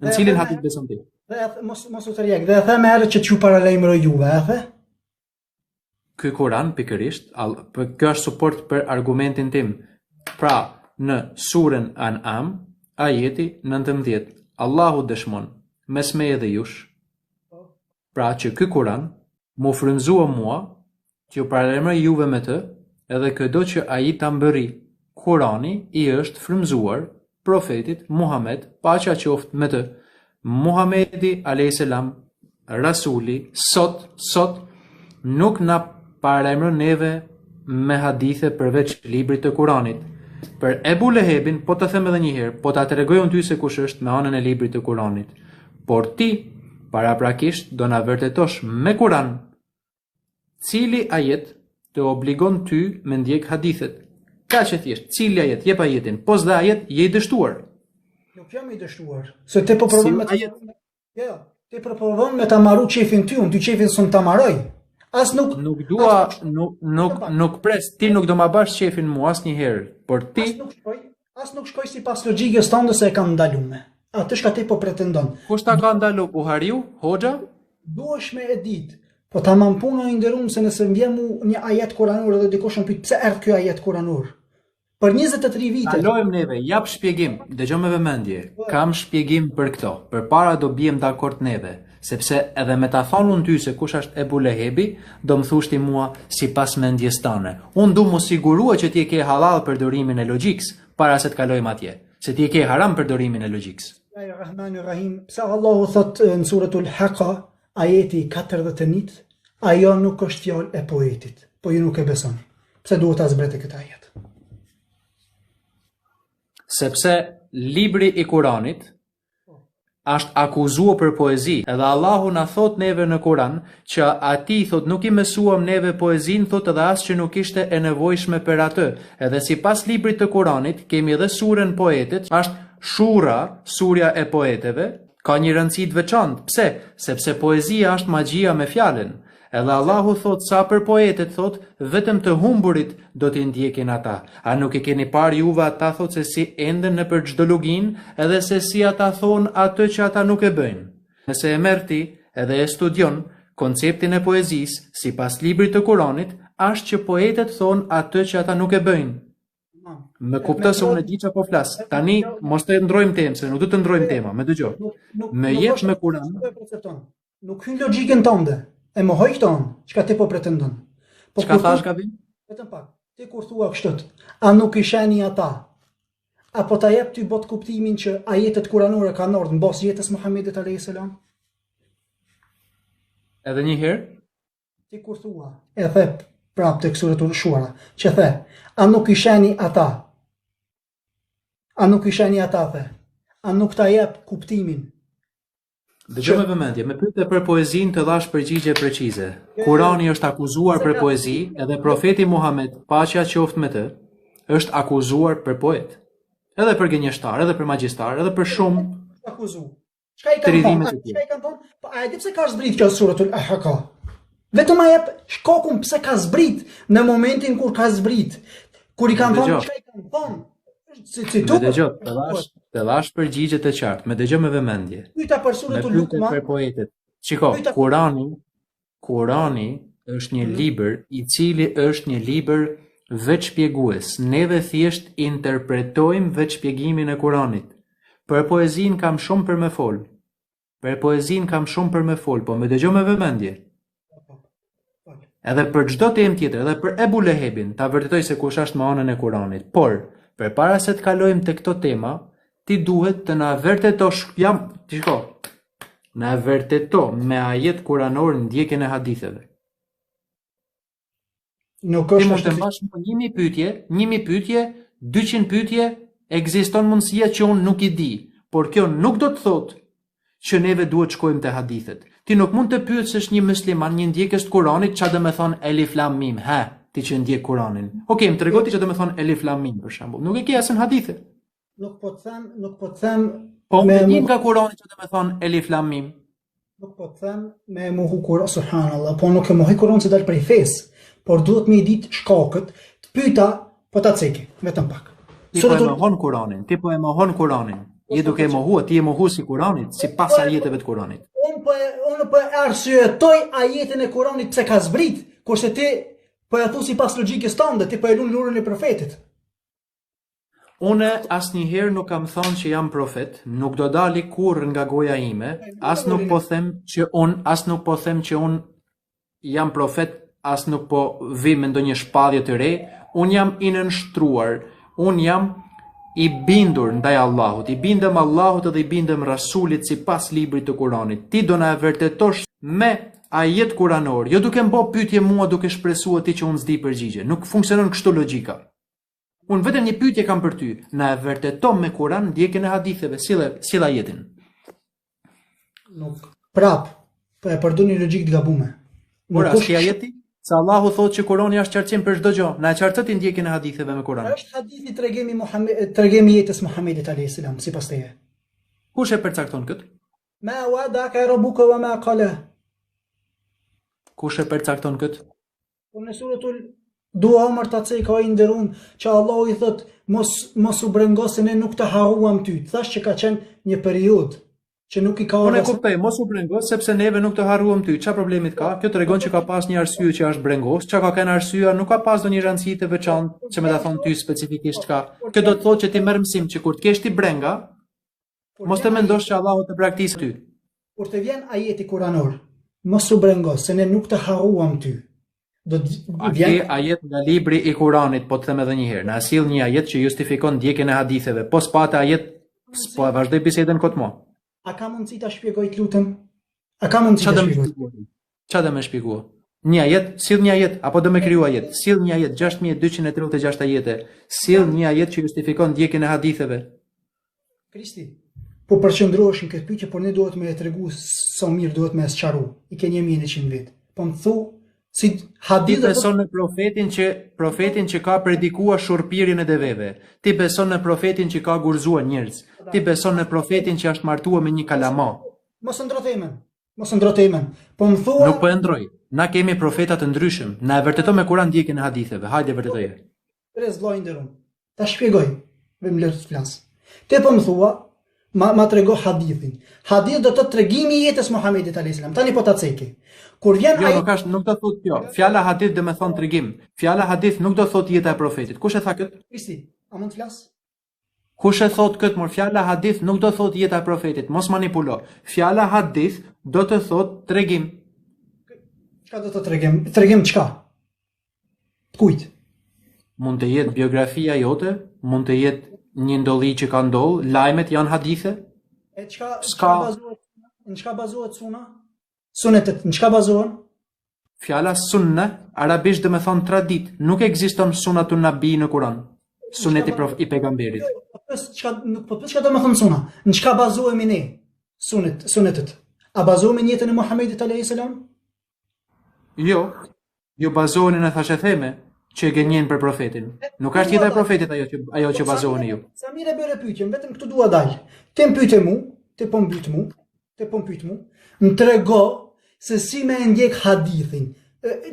Në cilin hadith beson ti? Dhe mos u tërjek, dhe e the me herë që t'ju paralajmëroj juve, e the? Ky Kur'an pikërisht, kjo është suport për argumentin tim. Pra, në surën An'am, ajeti 19, Allahu dëshmon mes meje dhe jush, pra që ky Kur'an mu frymëzua mua, që ju paralajmëroj juve me të, edhe këdo që ai ta mbërri. Kurani i është frymëzuar profetit Muhammed, paqja qoftë me të. Muhamedi alayhis salam, rasuli, sot nuk na paralajmëron neve me hadithe përveç librit të Kuranit. Për Ebu Lehebin, po të them edhe një herë, po ta tregoj unë ty se kush është me anën e librit të Kuranit. Por ti, paraprakisht, do na vërtetosh me Kuran, cili ajet të obligon ty me ndjek hadithet. Ka që thjesht, cili ajet, jep ajetin, pos dhe ajet, je i dështuar. Nuk jam i dështuar, se te po provon me ajet. Jo, te po provon me ta marrë çefin ty, unë ty çefin s'un ta marroj. As nuk dua, nuk pres, ti nuk do ma bash qefin mua asnjëherë, por ti as nuk shkoj sipas logjikës tënde se e kam ndaluar. Atë shka ti po pretendon. Kush ta ka ndalu Buhariu, Hoxha? Duhesh me e ditë. Po tamam punë i nderuar se nëse vjen mu një ajet kuranor dhe dikush më pyet pse erdh ky ajet kuranor. Për 23 vite. Kalojmë neve, jap shpjegim, dëgjoj me vëmendje. Kam shpjegim për këto. Përpara do biem dakord neve. Sepse edhe me ta thonë unë ty se kush është Ebu Lehebi, do më thushti mua si pas mendjes tane. Unë du më sigurua që ti e ke halal përdorimin e logjikës, para se të kalojmë atje. Se ti e ke haram përdorimin e logjikës. Bismillahirrahmanirrahim. Pse Allahu thot në suratul Haqa, ajeti 41, ajo nuk është fjalë e poetit, po ju nuk e besoni. Pse duhet ta zbrete këtë ajet? Sepse libri i Kuranit është akuzuar për poezi, edhe Allahu na thot neve në Kur'an që ati thot nuk i mësuam neve poezin, thot edhe as që nuk ishte e nevojshme për atë. Edhe sipas librit të Kuranit kemi edhe surën poetit, është Shura, surja e poeteve, ka një rëndësi të veçantë. Pse? Sepse poezia është magjia me fjalën. Edhe Allahu thot sa për poetet thot, vetëm të humburit do t'i ndjekin ata. A nuk e keni parë juve ata thot se si enden në për çdo lugin, edhe se si ata thon atë që ata nuk e bëjnë. Nëse e merr ti edhe e studion konceptin e poezisë sipas librit të Kuranit, është që poetet thon atë që ata nuk e bëjnë. Më kupto se unë e di çfarë po flas. Tani mos të ndrojmë temë, se nuk do të ndrojmë tema, më dëgjoj. Më jep me Kur'an. Nuk hyn logjikën tënde. E mohoj këto, çka ti po pretendon. Po çka thash gabim? Vetëm pak. Ti kur thua kështu, a nuk i sheni ata? Apo ta jep ty bot kuptimin që ajetet kuranore kanë ardhur mbas jetës Muhamedit alayhis salam? Edhe një herë? Ti kur thua, e the prapë tek suratul Shura, që the, a nuk i sheni ata? A nuk i sheni ata the? A nuk ta jep kuptimin? Dëgjoj me vëmendje, me pyetje për poezinë të dhash përgjigje precize. Kurani është akuzuar për poezi, edhe profeti Muhammed, paqja qoftë me të, është akuzuar për poet. Edhe për gënjeshtar, edhe për magjistar, edhe për shumë akuzuar. Çka i kanë thonë? Çka i kanë thonë? Po a e di pse ka zbrit kjo suratul Haqa? Vetëm a jep shkokun pse ka zbrit në momentin kur ka zbrit. Kur i kanë thonë çka i kanë thonë? Me dëgjoj, të dhash përgjigje të qartë, me dëgjoj me vëmendje. Pyeta për suratul Luqman. Për poetet. Shiko, Kurani është një libër i cili është një libër veç shpjegues. Neve thjesht interpretojmë veç shpjegimin e Kuranit. Për poezin kam shumë për me fol. Po me dëgjoj me vëmendje. Edhe për çdo temë tjetër, edhe për Ebu Lehebin, ta vërtetoj se kush është me anën e Kuranit. Por përpara se të kalojmë te këto tema, ti duhet të na vërtetosh, na vërteto me ajet kuranor ndjekjen e haditheve. Nuk Ti mund të mbash 1000 pyetje, 200 pyetje, ekziston mundësia që unë nuk i di, por kjo nuk do të thotë që neve duhet shkojmë te hadithet. Ti nuk mund të pyetësh një musliman, një ndjekës të Kuranit, çfarë do të thonë Elif Lam Mim, ti që ndjek Kuranin. Okej, më tregoti që do të thonë Elif Lam Mim për shembull. Nuk e ke asnjë hadithe. Nuk po të them. Po me një nga Kurani që do të thonë Elif Lam Mim. Nuk po të them me mohu Kur'an, subhanallahu, po nuk e mohoj Kur'an se dal prej fesë, por duhet me ditë shkakët, të pyeta, po ta ceki, vetëm pak. Ti po e mohon Kuranin. Je duke mohuar, ti e mohu si Kuranit, sipas ajeteve të Kuranit. Unë po arsyetoj ajetin e Kuranit pse ka zbrit, kurse ti po ja thu sipas logjikës tënde, ti po e lun lurën e profetit. Unë asnjëherë nuk kam thënë që jam profet, nuk do dali kurrë nga goja ime, as nuk po them që un jam profet, as nuk po vi me ndonjë shpallje të re, un jam i nënshtruar, un jam i bindur ndaj Allahut, i bindëm Allahut edhe i bindëm Rasulit sipas librit të Kuranit. Ti do na e vërtetosh me ajet kuranor, jo duke më bë pyetje mua duke shpresuar ti që unë s'di përgjigje. Nuk funksionon kështu logjika. Unë vetëm një pyetje kam për ty, na e vërteton me Kur'an ndjekjen e haditheve, sill ajetin. Nuk. Po e përdor një logjikë të gabuar. Por as ajeti, se Allahu thotë që Kurani është qartësim për çdo gjë. Na e qartëti ndjekjen e haditheve me Kur'an. Është hadithi tregimi jetës Muhamedit alayhis salam, sipas teje. Kush e përcakton kët? Ma wadaka rabbuka wa ma qala. Kush e përcakton kët? Po në suratul Dua Omar ta cej ka i nderuar që Allahu i thot mos u brengos se ne nuk të harruam ty. Thash që ka qenë një periudhë që nuk i ka ardhur. Unë e kuptoj, mos u brengos sepse neve nuk të harruam ty. Çfarë problemi ka? Kjo tregon që ka pas një arsye që është brengos. Çka ka qenë arsyeja? Nuk ka pas ndonjë rëndësi të veçantë që më ta thon ty specifikisht çka. Kjo do të thotë që ti merr mësim që kur të kesh ti brenga, mos të mendosh që Allahu të braktis ty. Kur të vjen ajeti kuranor, mos u brengo, se ne nuk të harruam ty. Do të A ke vjen ajet nga libri i Kuranit, po të them edhe një herë, na sill një ajet që justifikon ndjekjen e haditheve. Po s'pata ajet, po e vazhdoj bisedën kot mo. a ka mundësi ta shpjegoj të lutem? A ka mundësi Qa ta do më shpjegoj? shpjegua? Qa do më shpjegua? Një ajet, sill një ajet, apo do më kriju ajet? Sill një ajet, 6236 ajete. Sill një ajet që justifikon ndjekjen e haditheve. Kristi, po përqendrohesh në këtë pyetje, por ne duhet me e tregu sa mirë duhet me e sqaru. I ke 1100 vjet. Po më thu si Ti hadith beson në profetin që ka predikuar shurpirin e deveve. Ti beson në profetin që ka gurzuar njerëz. Ti beson në profetin që është martuar me një kalama. mos ndrothemen. Mos ndrothemen. Po më thua Nuk po e ndroj. Na kemi profeta të ndryshëm. Na e vërtetoj me Kur'an ndjekjen e haditheve. Hajde vërtetoje. Rez vllai nderuar. Ta shpjegoj. Vem lër të flas. Te po më thua ma trego hadithin. Hadith do të thotë tregimi i jetës Muhamedit alayhis salam. Tani po ta ceki. Kur vjen Jo, ai nuk do thot kjo. Fjala hadith do të thon tregim. Fjala hadith nuk do thot jeta e profetit. Kush e tha këtë? Kristi, a mund të flas? Kush e thot këtë? Mor fjala hadith nuk do thot jeta e profetit. Mos manipulo. Fjala hadith do të thot tregim. Çka do të tregim? Tregim çka? Kujt? Mund të jetë biografia jote, mund të jetë një ndolli që ka ndodhur, lajmet janë hadithe. E çka S'ka. bazohet? Në çka bazohet suna? Sunetet, në çka bazohen? Fjala sunna, arabisht dhe me thonë tradit, nuk ekziston sunatun nabi në Kur'an. Suneti i pejgamberit. Po çka do të thonë suna? Në çka bazohemi ne? Sunetet. A bazohemi në jetën e Muhamedit alayhis salam? Jo, ju bazoheni në thashetheme që e gënjen për profetin. Nuk është jeta e profetit ajo që bazoheni ju. Sa mirë e bëre pyetjen, vetëm këtu dua dal. Te më pyete mu, te po mbyt mu, më trego se si me e ndjek hadithin.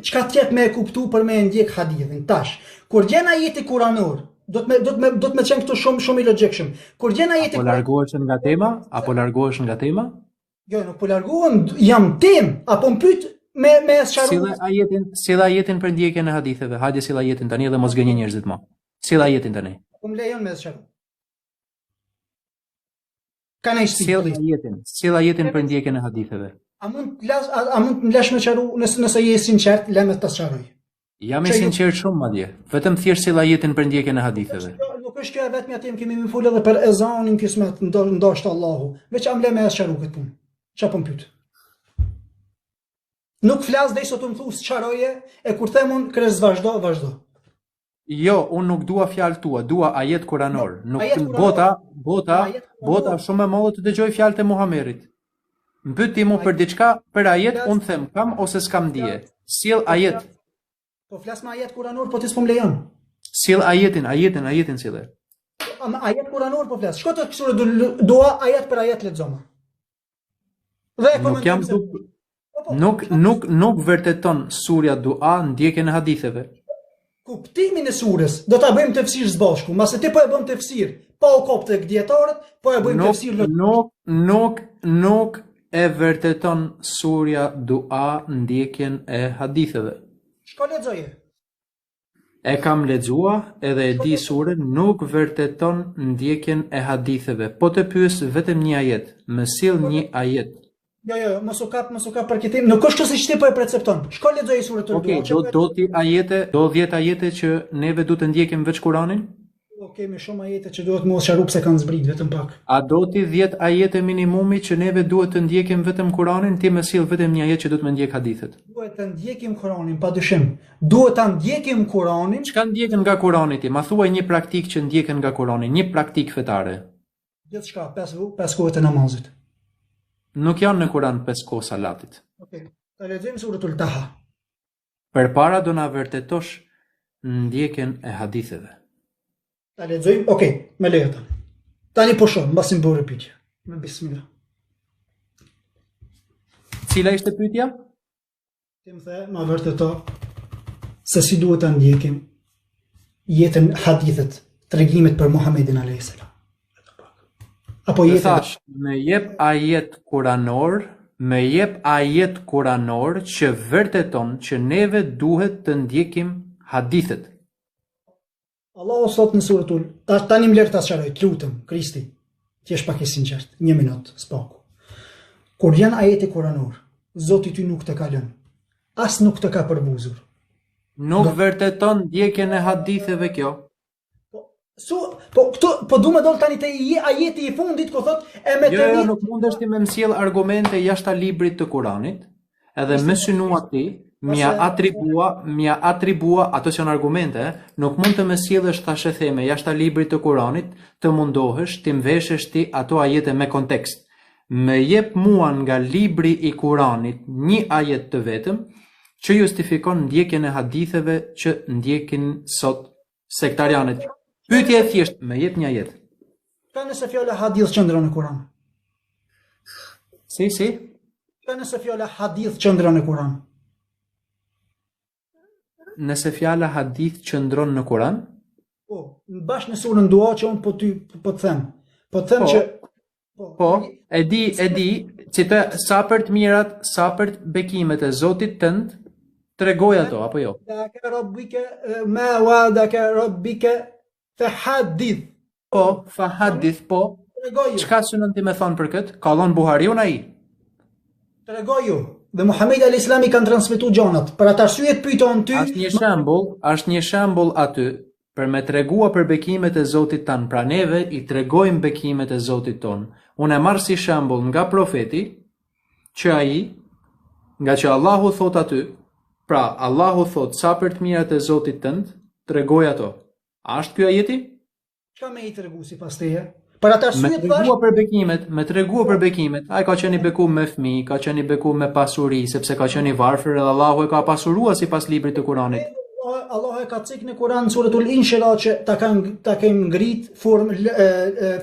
Çka tjet me e kuptu për me e ndjek hadithin. Tash, kur gjen ajeti kuranor, do të më qenë këtu shumë i logjikshëm. Kur gjen ajeti Po largohesh nga tema, apo largohesh nga tema? Jo, nuk po largohem, jam tem, apo më pyet me sqaru. Silla ajetin për ndjekjen e haditheve. Hajde silla ajetin tani dhe mos gënjë njerëzit më. Silla ajetin tani. Po më lejon me sqaru. Ka ne Silla ajetin për ndjekjen e haditheve. A mund të më lesh me sqaru nëse je sinqert, lëmë ta sqaroj. Jam i sinqert shumë madje. Vetëm thjesht silla ajetin për ndjekjen e haditheve. Nuk është kjo vetëm atë kemi më folë edhe për ezanin kismet ndoshta Allahu. Veç am lëmë sqaru këtë punë. Çfarë po më pyet? Nuk flas deri sot më thu sqaroje e kur them unë kres vazhdo. Jo, unë nuk dua fjalë tua, dua ajet kuranor. Nuk bota shumë e madhe të dëgjoj fjalët e Muhamedit. Mbyti mu për diçka, për ajet unë them kam ose s'kam dije. Sill ajet. Po flas me ajet kuranor, po ti s'po më lejon. Sill ajetin sille. Ajet kuranor po flas. Shko te sura dua ajet për ajet lexoma. Nuk jam nuk vërteton surja dua ndjekjen e haditheve. Kuptimin e surës do ta bëjmë tefsir së bashku. Mase ti po e bën tefsir, pa u kop tek dietarët, po e bëjmë tefsir nuk e vërteton surja dua ndjekjen e haditheve. Shko lexoje. E kam lexua edhe e di surën, nuk vërteton ndjekjen e haditheve. Po të pyes vetëm një ajet, më sill një ajet. Jo, mos u kap për këtë. Nuk është kështu siç ti po e percepton. Shko lexoje surën e Okej, do 10 ajete që neve duhet të ndjekim veç Kur'anin? Kemi shumë ajete që duhet mos sqarup se kanë zbrit vetëm pak. A do ti 10 ajete minimumi që neve duhet të ndjekim vetëm Kur'anin, ti më sill vetëm një ajet që duhet më ndjek hadithet. Duhet të ndjekim Kur'anin, padyshim. Duhet ta ndjekim Kur'anin. Çka ndjekën nga Kur'ani ti? Ma thuaj një praktik që ndjekën nga Kur'ani, një praktik fetare. Gjithçka, 5 kohët e namazit. Nuk janë në Kur'an 5 kohë salatit. Okej. Ta lexojmë suratul Taha. Përpara do na vërtetosh ndjekjen e haditheve. Ta lexojmë. Okej, me lejo tani. Tani po shoh, mbasi më bëre pyetje. Me bismillah. Cila ishte pyetja? Ti më the, ma vërteto se si duhet ta ndjekim jetën hadithet, tregimet për Muhamedit alayhis salam. Apo jetën thash, me jep ajet kuranor që vërteton që neve duhet të ndjekim hadithet. Allahu sot në suratul tani më lër ta sqaroj, lutem, Kristi. Ti je pak i sinqert. 1 minutë, s'paku. Kur janë ajete kuranor, Zoti ty nuk të ka lënë, as nuk të ka përbuzur. Nuk vërteton ndjekjen e haditheve kjo. Po du me dollë tani të ajeti I fundit, ku thot e me të Jo, nuk mundesh ti me mësjell argumente jashtë librit të Kuranit, edhe më synua ti, mja atribua, ato që janë argumente, nuk mund të më sjellësh tash e theme jashtë librit të Kuranit, të mundohesh ti mveshësh ti ato ajete me kontekst. Më jep mua nga libri I Kuranit një ajet të vetëm që justifikon ndjekjen e haditheve që ndjekin sot sektarianët. Pyetja e thjeshtë, më jep një ajet. Ka nëse fjala hadith qëndron në Kuran? Si? Ka nëse fjala hadith qëndron në Kuran? Nëse fjala hadith qëndron në Kuran? Po, bashkë në surën Dua që unë po të them. Po të them që Po, e di, që sa për të mirat, sa për të bekimet e Zotit tënd, tregoj ato apo jo? Daka rabbike ma wa'adaka rabbika fahadith. Po, fahadith, po. Tregoju. Çka synon ti më thon për kët? Ka dhënë Buhariun ai? Tregoju. Dhe Muhamedi alayhis salam I kanë transmetuar gjonat. Për atë arsye të pyeton ty. Është një shembull aty për me tregua për bekimet e Zotit tan. Pra neve I tregojmë bekimet e Zotit ton. Unë e marr si shembull nga profeti që ai, nga që Allahu thot aty, pra Allahu thot sa për të mirat e Zotit tënd, tregoj ato. A është ky ajeti? Çka më I tregu sipas teje? Për atë arsye me tregua për bekimet, ai ka qenë I beku me fëmijë, ka qenë I beku me pasuri, sepse ka qenë I varfër edhe Allahu e ka pasuruar sipas librit të Kuranit. Allah e ka cik në Kuran suratul Inshira që ta kem ngrit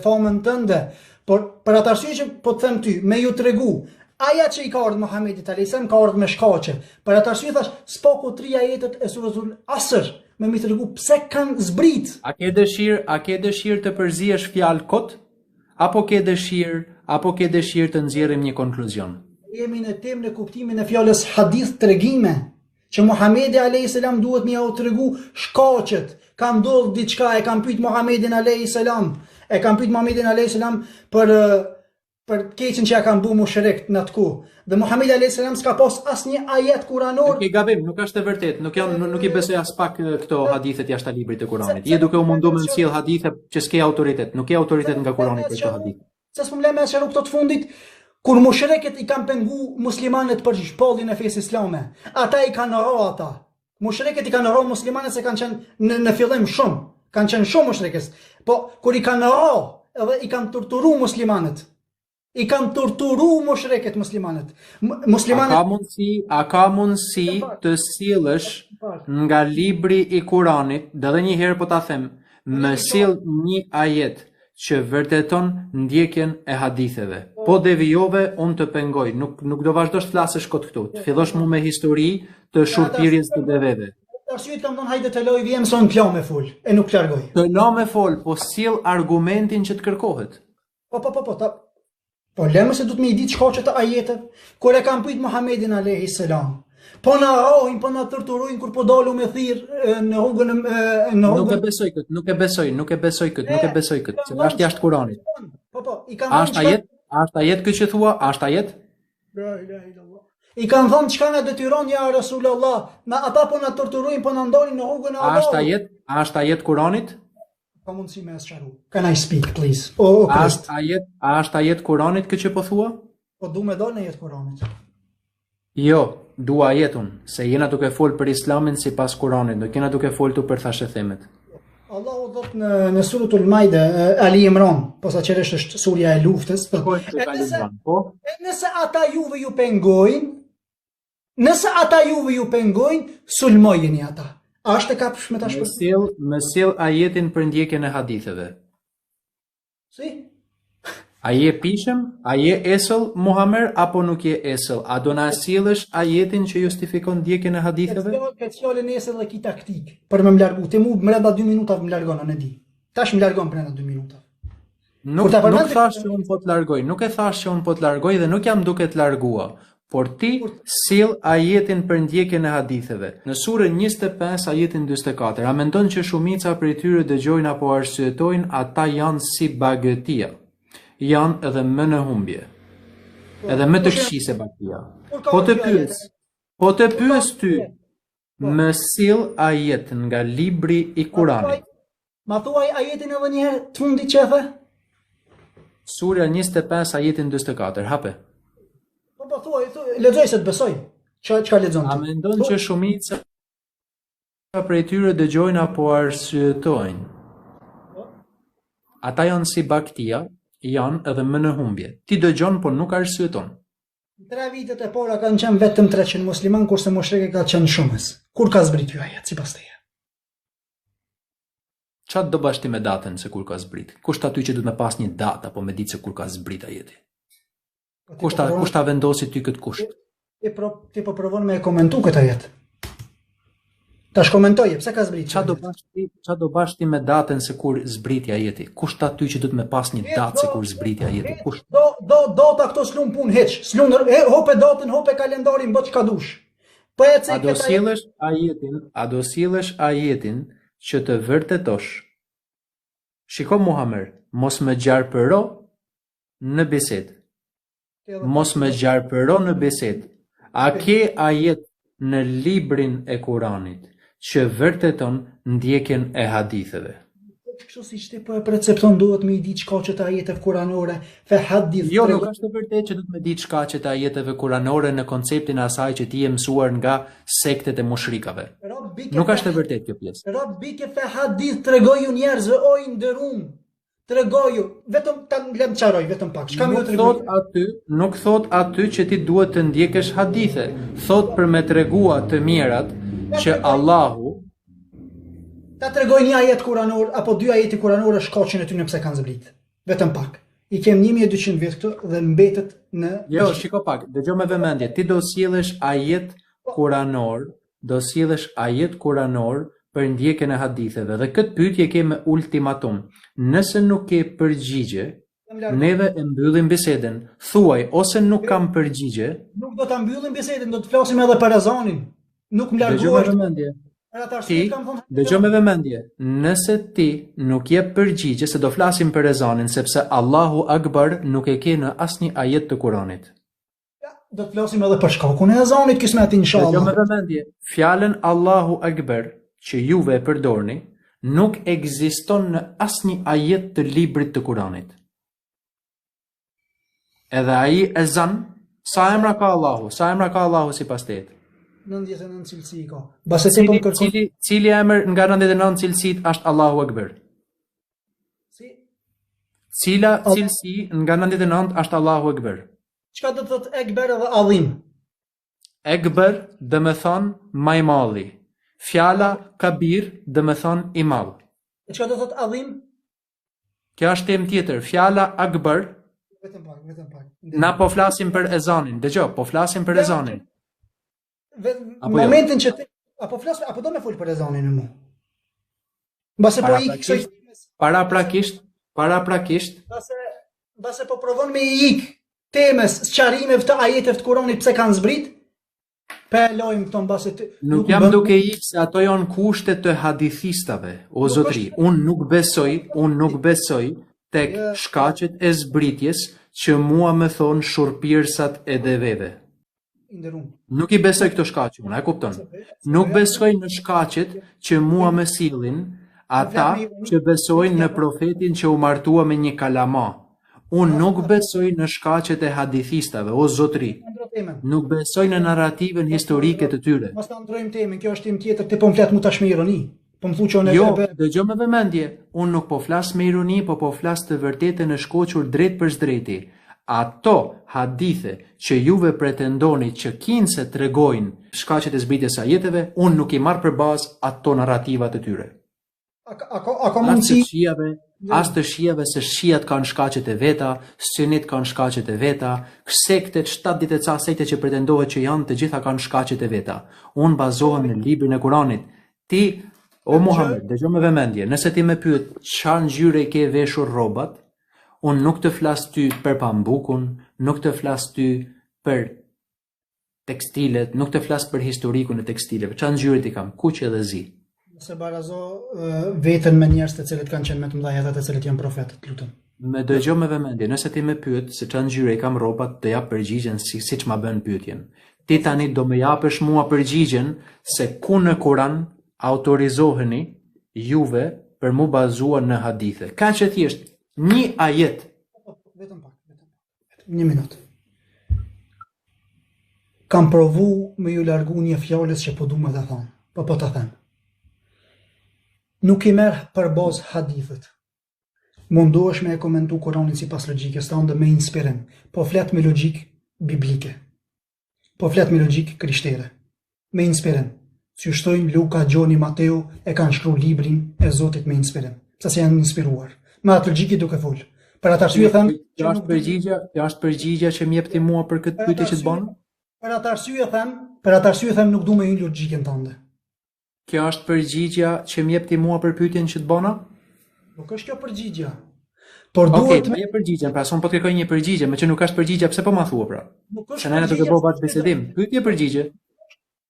famën tënde, por për atë arsye që po të them ty, me ju tregu, aja që I ka ardhur Muhamedit alayhis salam ka ardhur me shkaqe. Për atë arsye thash, s'po 3 ajetet e suratul Asr, me mi tregu pse kanë zbrit. A ke dëshirë të përzihesh fjalë kot, apo ke dëshirë të nxjerrim një konkluzion? Jemi në temë në kuptimin e fjalës hadith tregime. Që Muhamedi alayhis salam duhet më u tregu shkaqet. Ka ndodhur diçka, e kanë pyet Muhamedin alayhis salam. E kanë pyet Muhamedin alayhis salam për keqen që ja kanë bu mushrikët në atë kohë. Dhe Muhamedi alayhis salam s'ka pas asnjë ajet kuranor. Nuk I gabim, nuk është e vërtetë. Nuk I besoj as pak këto hadithet jashtë librit të Kuranit. Je duke u munduar me sjell hadithe që s'ke autoritet. Nuk ke autoritet nga Kurani për këto hadithe. Sa s'më lëmë asha këto të fundit. Kur mushrikët I kanë pengu muslimanët për shpalljen e fesë islame, ata I kanë rro ata. Mushrikët I kanë rro muslimanët se kanë qenë në fillim shumë, kanë qenë shumë mushrikës. Po kur I kanë rro, edhe I kanë torturu muslimanët. I kanë torturu mushrikët muslimanët. A ka mundësi të sjellësh nga libri I Kuranit, dhe edhe një herë po ta them, më sill një ajet që vërteton ndjekjen e haditheve. Po devijove, unë të pengoj, nuk do vazhdosh të flasësh kot këtu, të fillosh mu me histori të shurpirjes të deveve. Arsyet kam thonë hajde të loj vjem son të la me fol, e nuk të largoj. Të la me fol, po sill argumentin që të kërkohet. Po lemë se du të me I ditë shkaqet të ajetët, kur e kam pyet Muhamedin alayhis salam. Po na rrohin, po na torturojnë kur po dalu me thirr në rrugën Nuk e besoj këtë, se është jashtë Kuranit. I kanë Është ajet këtë që thua, është ajet? I kanë thënë çka na detyron ja Rasulullah, na ata po na torturojnë, po na ndalin në rrugën e Allahut. Është ajet Kuranit? Ka mundësi me sqaru. Can I speak please? Është ajet Kuranit këtë që po thua? Po du me dal në jetë Kuranit. Jo, dua ajetun, se jena duke fol për Islamin sipas Kuranit, nuk jena duke fol tu për thashë themet. Allahu thot në suratul Maide, Ali Imran, posaçërisht është surja e luftës. Nëse ata juve ju pengojnë, sulmojeni ata. A është e kapshme tash? Më sill ajetin për ndjekjen e haditheve. Si? A je pishëm, a je esëll Muhammed apo nuk je esëll? A do na sjellësh ajetin që justifikon ndjekjen e haditheve? Këtë fjalën esëll dhe ki taktik. Për me më largu, te mu brenda 2 minuta më largon, në di. Tash më largon brenda 2 minuta. Nuk thash që unë po të largoj, nuk e thash që unë po të largoj dhe nuk jam duke të largua. Por ti sill ajetin për ndjekjen e haditheve. Në surën 25 ajetin 44, a mendon që shumica prej tyre dëgjojnë apo arsyetojnë, ata janë si bagëtia. Janë edhe më në humbje. edhe më të këqij se baktia. Po të pyes ty, më sill ajet nga libri i Kuranit. Ma thuaj ajetin edhe një herë të fundit që e the? Surja 25 ajetin 44, hape. Po thuaj, lexoj se të besoj. Çka lexon ti? A mendon që shumica prej tyre dëgjojnë apo arsyetojnë? Ata janë si baktia, janë edhe më në humbje. Ti dëgjon, por nuk arsyeton. 3 vitet e para kanë qenë vetëm 300 musliman, kurse mushrikë ka qenë shumës. Kur ka zbrit ky ajet, sipas teje? Çfarë do bash ti me datën se kur ka zbrit? Kusht aty që duhet me pas një datë apo me ditë se kur ka zbrit ajeti? Kusht ta vendosi ty këtë kusht? Ti po provon me e komentu këtë ajet. Tash komentoje, pse ka zbrit? Çfarë do bash ti me datën se kur zbriti ajeti? Kusht aty që duhet me pas një datë se kur zbriti ajeti? Kusht? Data këto s'lun punë hiç. S'lun hope datën, hope kalendarin, bë çka dush. Po e A do sjellësh ajetin që të vërtetosh. Shiko Muhammed, mos më gjarpëro në bisedë. Mos më gjarpëro në bisedë. A ke ajet në librin e Kuranit që vërteton ndjekjen e haditheve? Kështu siç ti po e percepton, duhet me i di çka që të ajeteve kuranore, fe hadith. Jo, nuk është e vërtetë që duhet me di çka që të ajeteve kuranore në konceptin e asaj që ti je mësuar nga sektet e mushrikave. Nuk është e vërtetë kjo pjesë. Rabbi ke fe hadith tregoju njerëzve, o i nderuam. Tregoju, vetëm ta lëm çaroj vetëm pak. Çka më tregon aty? Nuk thot aty që ti duhet të ndjekësh hadithe. Thot për me tregua të mirat që Allahu ta tregoj një ajet kuranor apo 2 ajete kuranore shkaqen e tyre pse kanë zbrit. Vetëm pak. I kem 1200 vjet këtu dhe mbetet në Jo, shiko pak, dëgjoj me vëmendje. Ti do sjellësh ajet kuranor, për ndjekjen e haditheve dhe këtë pyetje ke me ultimatum. Nëse nuk ke përgjigje, neve e mbyllim bisedën. Thuaj ose nuk kam përgjigje. Nuk do ta mbyllim bisedën, do të flasim edhe për azanin. Nuk më largohesh. Dëgjoj me vëmendje. Dëgjoj me vëmendje. Nëse ti nuk jep përgjigje se do flasim për ezanin, sepse Allahu Akbar nuk e ke në asnjë ajet të Kuranit. Do të flasim edhe për shkakun e ezanit, kismet inshallah. Dëgjoj me vëmendje. Fjalën Allahu Akbar që juve e përdorni, nuk ekziston në asnjë ajet të librit të Kuranit. Edhe ai ezan, sa emra ka Allahu sipas teje? 99 cilësi ka. Base ti po kërkon. Cili emër nga 99 cilësit është Allahu Akbar? Cila cilësi nga 99 është Allahu Akbar? Çka do të thotë Ekber dhe Adhim? Ekber dhe me thonë ma i malli. Fjala kabir dhe me thonë i mall. E çka do të thotë Adhim? Kjo është temë tjetër. Fjala Akbar. Vetëm pak. Na po flasim për ezanin. Dëgjoj, po flasim për ezanin. Momentin që apo flas apo do me fol për ezanin në mu. Mbase po ik kësaj paraprakisht. Mbase po provon me ik temës sqarimeve të ajeteve të Kuranit pse kanë zbrit. Pa lojm këto mbase nuk jam duke ik se ato janë kushte të hadithistave, o zotri. Unë nuk besoj tek shkaqet e zbritjes që mua më thon shurpirsat e deveve. Nuk i besoj këto shkaqe, unë e kupton. Nuk besoj në shkaqet që mua më sillin ata që besojnë në profetin që u martua me një kalama. Unë nuk besoj në shkaqet e hadithistave, o zotri. Nuk besoj në narrativën historike të tyre. Mos ta ndrojmë temën, kjo është temë tjetër, ti po më flet mu tash me ironi. Po më thu që unë Jo, dëgjoj me vëmendje. Unë nuk po flas me ironi, po flas të vërtetën e shkoqur drejt për drejti. Ato hadithe që juve pretendoni që kinse tregojnë shkaqet e zbritjes së ajeteve, unë nuk i marr për bazë ato narrativat e tyre. Ako mundsi as të shijave se shijat kanë shkaqet e veta, sunit kanë shkaqet e veta, sektet 70 e ca sekte që pretendohet që janë, të gjitha kanë shkaqet e veta. Unë bazohem në librin e Kuranit. Ti, o Muhammed, dëgjoj me vëmendje, nëse ti më pyet çfarë ngjyre ke veshur rrobat, unë nuk të flas ty për pambukun, nuk të flas ty për tekstilet, nuk të flas për historikun e tekstileve. Çfarë ngjyre ti kam? Kuq edhe zi. Se barazo veten me njerëz të cilët kanë qenë më të mëdhenj ata të cilët janë profetët, lutem. Me dëgjo me vëmendje, nëse ti më pyet se çfarë ngjyre i kam rrobat, të jap përgjigjen siç ma bën pyetjen. Ti tani do më japësh mua përgjigjen se ku në Kur'an autorizoheni juve për mu bazuar në hadithe. Kaq e thjesht, një ajet. Vetëm pak. Një minutë. Kam provu me ju largu një fjalës që po du me të thonë, po të them. Nuk i merr për bazë hadithet. Mundohesh me e komentu Kur'anin sipas logjikës tënde me inspirim, po flet me logjik biblike. Po flet me logjik krishtere. Me inspirim. Si shtojnë Luka, Gjoni, Mateu e kanë shkruar librin e Zotit me inspirim. Pse se janë inspiruar. Me atë logjikë duke fol. Për atë arsye them, kjo është përgjigja që më jep ti mua për këtë pyetje që të bën? Për atë arsye them nuk du me hyn logjikën tënde. Kjo është përgjigja që më jep ti mua për pyetjen që të bëna? Nuk është kjo përgjigja. Por duhet me një përgjigje, pra son po të kërkoj një përgjigje, me që nuk është përgjigje, pse po ma thua pra? Se ne do të bëj bash bisedim. Pyetje përgjigje.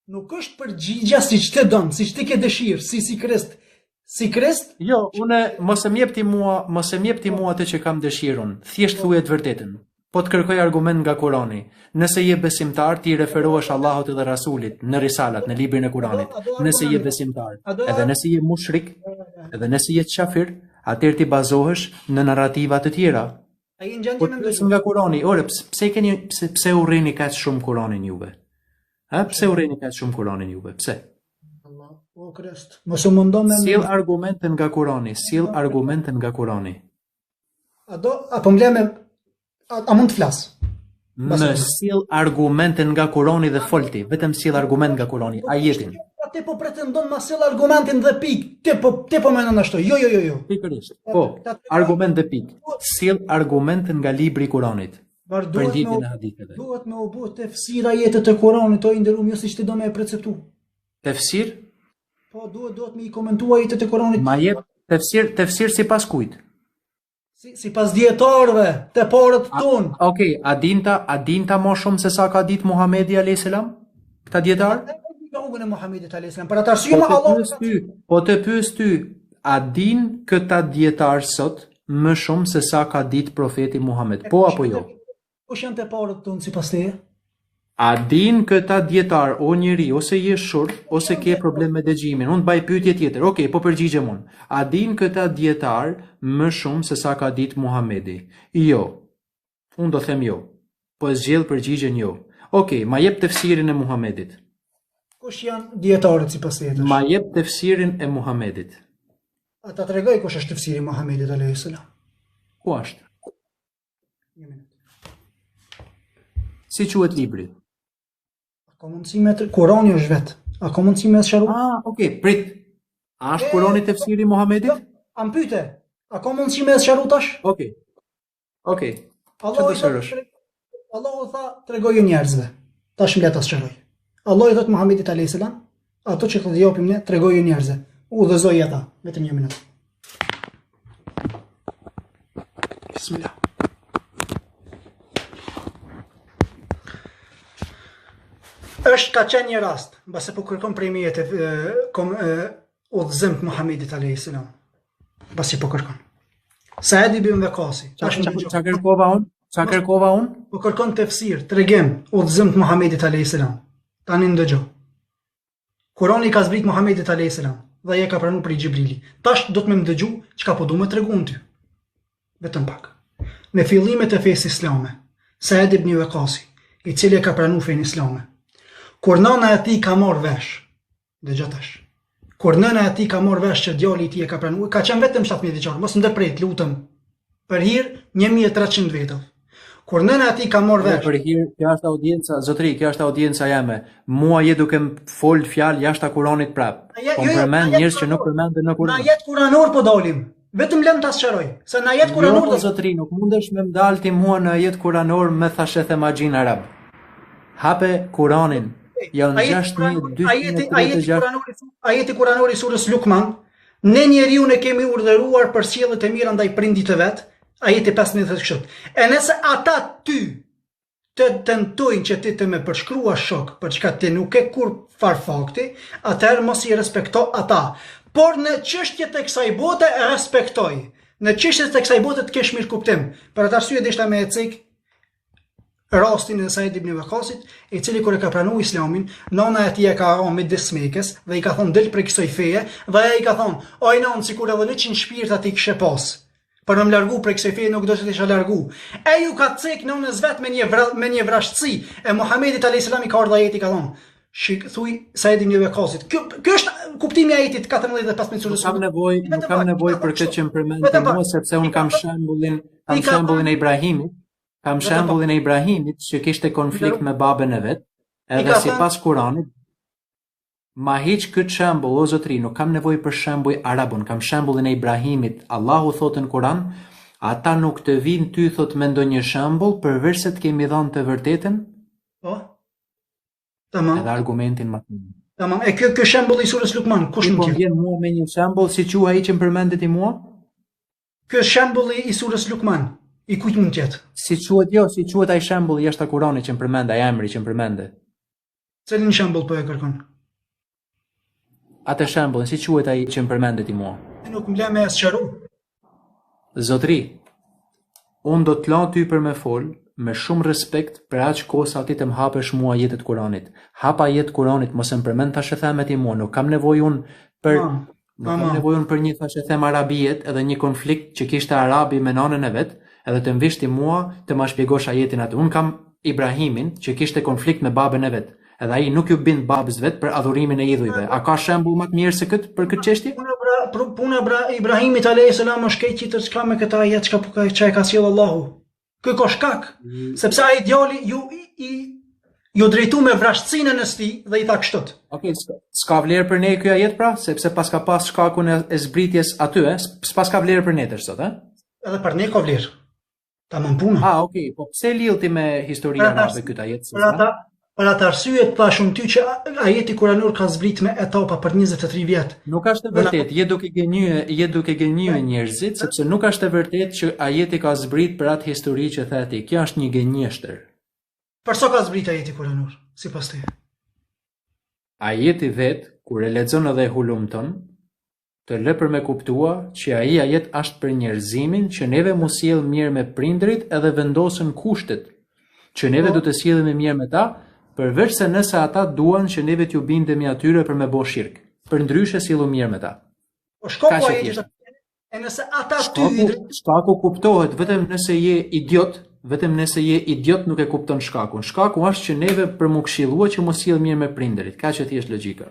Nuk është përgjigja siç ti don, siç ti ke dëshirë, si Krist. Si Krist? Jo, mos e mjep ti mua atë që kam dëshirën. Thjesht thuaj të vërtetën. Po të kërkoj argument nga Kurani. Nëse je besimtar, ti referohesh Allahut dhe Rasulit në risalat, në librin e Kuranit. Nëse je besimtar, edhe nëse je mushrik, edhe nëse je kafir, atëherë ti bazohesh në narrativa të tjera. Ai ngjendje me nga Kurani. Ore, pse urreni kaq shumë Kuranin juve? Pse urreni kaq shumë Kuranin juve? Pse? O Krist, mos u mundon me sill argumente nga Kurani. Apo më a mund të flas? Më sill argumente nga Kurani dhe folti, vetëm sill argument nga Kurani, ajetin. Ti po pretendon ma sill argumentin dhe pik. Ti po mendon ashtu. Jo. Pikërisht. Po, argument dhe pik. Sill argumente nga libri i Kuranit. Për lidhjen e haditheve. Duhet me u bë tefsir ajetet e Kuranit, o i nderuar, jo siç ti do me e perceptu. Tefsir? Po, duhet me i komentua ajetet e Kuranit. Ma jep tefsir sipas kujt? Sipas dietarëve, të parët ton. Okej, a dinta më shumë se sa ka ditë Muhamedi alayhis salam? Këta dietar? Rrugën e Muhamedit alayhis salam. Për atë arsye po të pyes ty, a din këta dietar sot më shumë se sa ka ditë profeti Muhammed? Po apo jo? Kush janë të parët ton sipas teje? A din këta dietar, o njeri, ose je shurt, ose ke problem me dëgjimin? Unë baj pyetje tjetër. Okej, po përgjigjem unë. A din këta dietar më shumë se sa ka ditë Muhamedi? Jo. Unë do them jo. Po e zgjidh përgjigjen jo. Okej, ma jep tefsirin e Muhamedit. Kush janë dietarët sipas teje? Ma jep tefsirin e Muhamedit. Ata tregoj kush është tefsiri i Muhamedit alayhis salam. Ku është? Si quhet libri? Ka mundësi me Kurani është vet. A ka mundësi me sqaruar? Okej, prit. A është Kurani tefsiri i Muhamedit? Am pyete. A ka mundësi me sqaruar tash? Okej. Allahu tha tregoju njerëzve. Tash më le ta sqaroj. Allahu i thot Muhamedit alayhis salam, ato që të japim ne tregoju njerëzve. Udhëzoj ata. Vetëm një minutë. Bismillah. Është ka qenë një rast, mbase po kërkon prej meje udhëzim të Muhamedit alayhis salam. Mbase po kërkon. Saad ibn Waqasi. Çfarë kërkova unë? Po kërkon tefsir, tregim, udhëzim të Muhamedit alayhis salam. Tani ndëgjoj. Kurani ka zbrit Muhamedit alayhis salam dhe ai ka pranuar prej Xhibrili. Tash do të më dëgjoj çka po duam të tregon ty. Vetëm pak. Në fillimet e fesë islame, Saad ibn Waqasi, i cili ka pranuar fenë islame. Kur nëna e tij ka marrë vesh, dëgjoj tash. Kur nëna e tij ka marrë vesh që djali i tij e ka pranuar, ka qenë vetëm 17 vjeçar, mos ndërpret, lutem. Për hir 1300 vetëv. Kur nëna e tij ka marrë vesh. Për hir, kjo është audienca, zotëri, kjo është audienca jame. Mua je duke fol fjalë jashtë Kuranit prap. Po përmend njerëz që nuk përmenden në Kur'an. Na jet kuranor po dalim. Vetëm lëm ta sqaroj. Se na jet kuranor do zotëri, nuk mundesh me mdal ti mua në jet kuranor me thashe themagjin arab. Hape Kuranin. Janë 6236 ajeti kuranor i surës Lukman, ne njeriu ne kemi urdhëruar për sjelljet e mira ndaj prindit të vet, ajeti 15 kështu. E nëse ata ty të tentojnë që ti të më përshkruash shok për çka ti nuk ke kur far fakti, atëherë mos i respekto ata. Por në çështjet e kësaj bote respektoj. në çështjet e kësaj bote të kesh mirë kuptim. Për atë arsye deshta me ecek rastin e Said ibn Waqasit, i cili kur e ka pranuar Islamin, nana e tij e ka arruar midis Mekës dhe i ka thonë del prej kësaj feje, dhe ai i ka thonë, "O non, sikur edhe 100 shpirta ti kishe pas. Për më largu prej kësaj feje nuk do të isha largu." Ai u ka cek nënës vet me një vrashtësi e Muhamedit alayhis salam i ka ardhur ajeti ka thonë, thuj Said ibn Waqasit. Kjo është kuptimi i ajetit 14 dhe 15 surës. Nuk kam nevojë për këtë që më përmend mua, sepse un kam shembullin e Ibrahimit. Kam shembullin e Ibrahimit që kishte konflikt me babën e vet, edhe sipas Kuranit, ma hiq këtë shembull o zotri, nuk kam nevojë për shembull arabun, kam shembullin e Ibrahimit. Allahu thotë në Kuran, ata nuk të vinë ty thot me ndonjë shembull përveç se të kemi dhënë të vërtetën. Po. Tamam. Edhe argumentin më të mirë. Tamam. E kjo shembull i surës Lukman, kush nuk po vjen mua me një shembull si quaj ai që më përmendet i mua? Ky shembulli i surës Lukman. I kujt mund të jetë? Si quhet ai shembulli jashtë Kuranit që më përmend, ai emri që më përmende? Cilin shembull po e kërkon? Atë shembullin, si quhet ai që më përmendet i mua? Nuk më lë me sqaru. Zotri, unë do të la ty për me fol me shumë respekt për aq kohë sa ti të më hapesh mua jetët Kuranit. Hapa jetë Kuranit, mos e më përmend tash e themet i mua, nuk kam nevojë unë për një tash e them arabijet edhe një konflikt që kishte arabi me nanën e vet, edhe të mvishti mua të ma shpjegosh ajetin atë. Unë kam Ibrahimin që kishte konflikt me babën e vet, edhe ai nuk ju bind babës vet për adhurimin e idhujve. A ka shembull më të mirë se këtë për këtë çështje? Puna Ibrahimit alayhis salam është keq që çka me këtë ajet çka e ka sjell Allahu. Ky ka shkak, sepse ai djali ju drejtu me vrashtësinë në sti dhe i tha kështu. Okej, s'ka vlerë për ne ky ajet pra, sepse pas ka pas shkakun e zbritjes aty, s'pas ka vlerë për ne tash sot, ë? Edhe për ne ka vlerë. Tamam puna. Okej, po pse lidhti me historinë arabe këtë ajet? Për atë arsye të thashun ty që ajeti kuranor ka zbrit me etapa për 23 vjet. Nuk është e vërtet, je duke gënjye njerëzit, sepse nuk është e vërtet që ajeti ka zbrit për atë histori që the ti. Kjo është një gënjeshtër. Për sa ka zbrit ajeti kuranor, sipas teje? Ajeti vet, kur e lexon edhe e hulumton, të lë për me kuptua që ai ajet është për njerëzimin që neve mos sjell mirë me prindrit edhe vendosën kushtet që neve do të sjellemi mirë me ta, përveç se nëse ata duan që neve t'ju bindemi atyre për me bo shirk. Për ndryshe sillu mirë me ta. Po shkoku ai është. E nëse ata ty shkaku kuptohet vetëm nëse je idiot, nuk e kupton shkakun. Shkaku është që neve për mu këshillua që mos sjell mirë me prindërit. Kaq që thjesht logjika.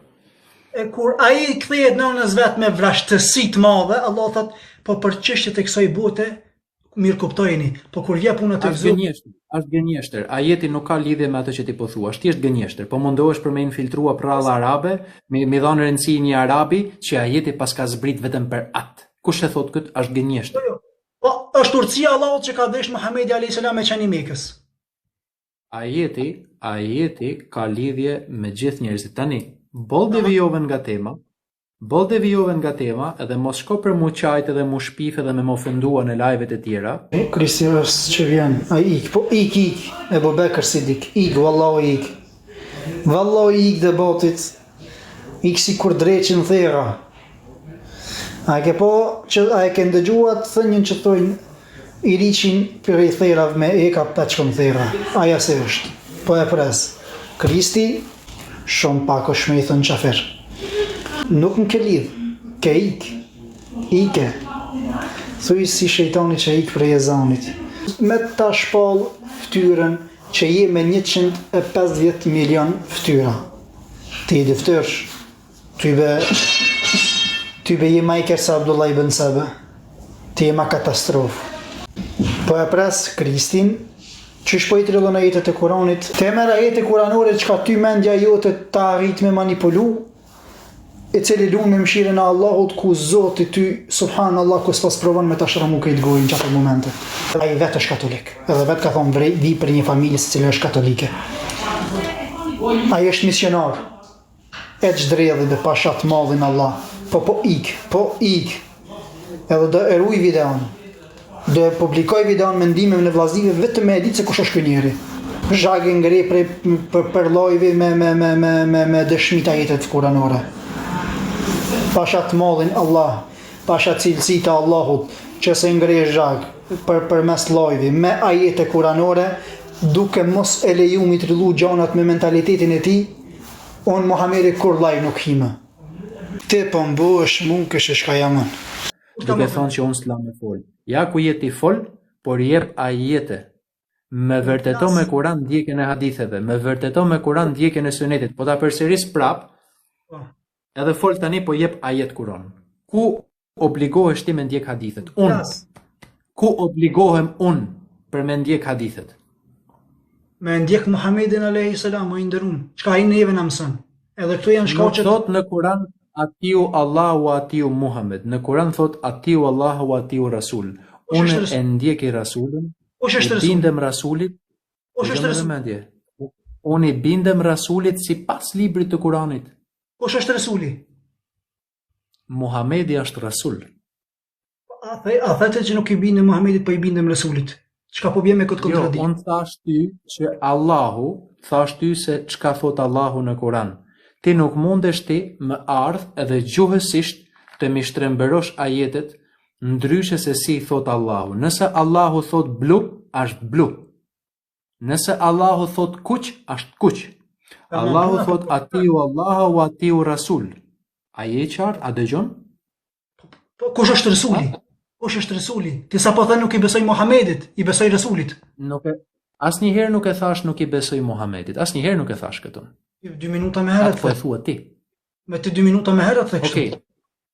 E kur ai kthehet nënës vet me vrashtësi të madhe, Allah thot, po për çështjet e kësaj bote mirë kuptojeni, po kur vjen puna tek Zoti, është gënjeshtër. Ajeti nuk ka lidhje me atë që ti po thua, është thjesht gënjeshtër. Po mundohesh për me infiltrua pralla arabe, me dhënë rëndësi një arabi që ajeti pas ka zbrit vetëm për atë. Kush e thot këtë, është gënjeshtër. Po është urtësia e Allahut që ka dhesh Muhamedi alayhis salam me çani Mekës. Ajeti ka lidhje me gjithë njerëzit. Tani, boll devijove nga tema edhe mos shko për mu qajt edhe mu shpif edhe me më ofendua në live-et e tjera. Kristios që vjen, a ik, po ik, e Abu Bekr Sidik, ik, vallahu ik. Vallahu ik debatit, ik si kur dreqin thera. A e ke ndëgjuat thënjën që thojnë i riqin për i therav me eka pëçkën thera. Aja se është, po e pres. Kristi, shumë pak është me i thënë qafer. Nuk më ke lidh, ke ike. Thuj si shejtani që ik prej ezanit. Me ta shpall ftyrën që je me 150 milion ftyra. Ti i dëftërsh, ty be je ma i kërsa Abdullah ibn Saba. Ti je ma katastrofë. Po e pres Kristin, qysh po i trillon ajetet e Kuranit. Temer ajete kuranore që ka ty mendja jote ta arrit me manipulu, e cili lunë me mëshirën e Allahut ku Zoti ty, subhanallah, ku s'pas provon me ta shramu këtë gojnë që atë momente. Ai vetë është katolik, edhe vetë ka thonë vi për një familje se cilë është katolike. Ai është misionar, e çdredhi dhe pashat madhin Allah, po ik, edhe do eruj videon, do publikoj videon me ndime në vllazive vetëm me ditë se kush është ky njeri. Zhagë ngri për lojve me dëshmita jetet kuranore. Pashat madhin Allah, pasha cilësi të Allahut që se ngrej zhag për mes lojvi me ajete kuranore, duke mos e leju mi trillu gjanat me mentalitetin e ti, unë Muhamedi kur laj nuk hime. Ti po mbësh mund kështë shka jamën. Duke thonë që unë s'la me fol. Ja ku jeti fol, por jep ajete. Me vërteto me Kur'an ndjekjen e haditheve, me vërteto me Kur'an ndjekjen e sunetit. Po ta përsëris prap, edhe fol tani po jep ajet Kur'an. Ku obligohesh ti me ndjek hadithet? Unë. Ku obligohem unë për me ndjek hadithet? Me ndjek Muhammedin alayhi salam, o i nderuam. Çka ai neve na mëson. Edhe këtu janë shkaqet. Thot në Kur'an atiu Allahu wa atiu Muhammed. Në Kur'an thot atiu Allahu wa atiu Rasul. Unë e ndjeki Rasulin. I bindem Rasulit. Unë i bindem Rasulit sipas librit të Kur'anit. Kush është Rasuli? Muhamedi është Rasul. A thëtë që nuk i bindem Muhamedit, po i bindem Rasulit. Çka po bje me këtë kontradikt? Jo, unë thash ty që Allahu, thash ty se çka thot Allahu në Kur'an. Ti nuk mundesh ti më ardh edhe gjuhësisht të mi shtrembërosh ajetet ndryshe se si thot Allahu. Nëse Allahu thot blu, është blu. Nëse Allahu thot kuq, është kuq. Allahu thot atiu Allahu wa atiu Rasul. A je qartë? A dëgjon? Po kush është Rasuli? Kush është Rasuli? Ti sa po thënë nuk i besoj Muhamedit, i besoj Rasulit. Asnjëherë nuk e thash nuk i besoj Muhamedit. Asnjëherë nuk e thash këtë. 2 minuta më herët. Atë po e thua ti. Me të 2 minuta më herët the kështu. Okej.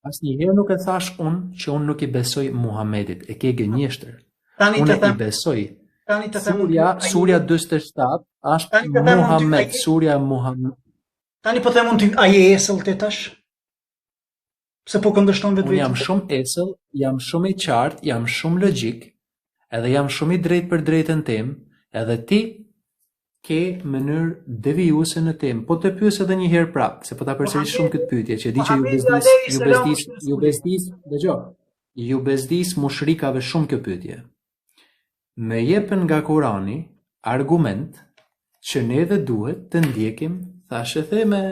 Asnjëherë nuk e thash unë që unë nuk i besoj Muhamedit. E ke gënjeshtër. Unë i besoj. Surja 47 është Muhammed, surja Muhammed. Tani po them unë a je esëll ti tash? Pse po këndërshton vetë? Unë jam shumë esëll, jam shumë i qartë, jam shumë logjik, edhe jam shumë i drejtë për drejtën tim, edhe ti ke mënyrë devijuese në temë. Po të pyes edhe një herë prapë, se po ta përsëris shumë këtë pyetje, që di që ju bezdis mushrikave shumë kjo pyetje. Me jepen nga Kurani argument që neve duhet të ndjekim, thashë theme,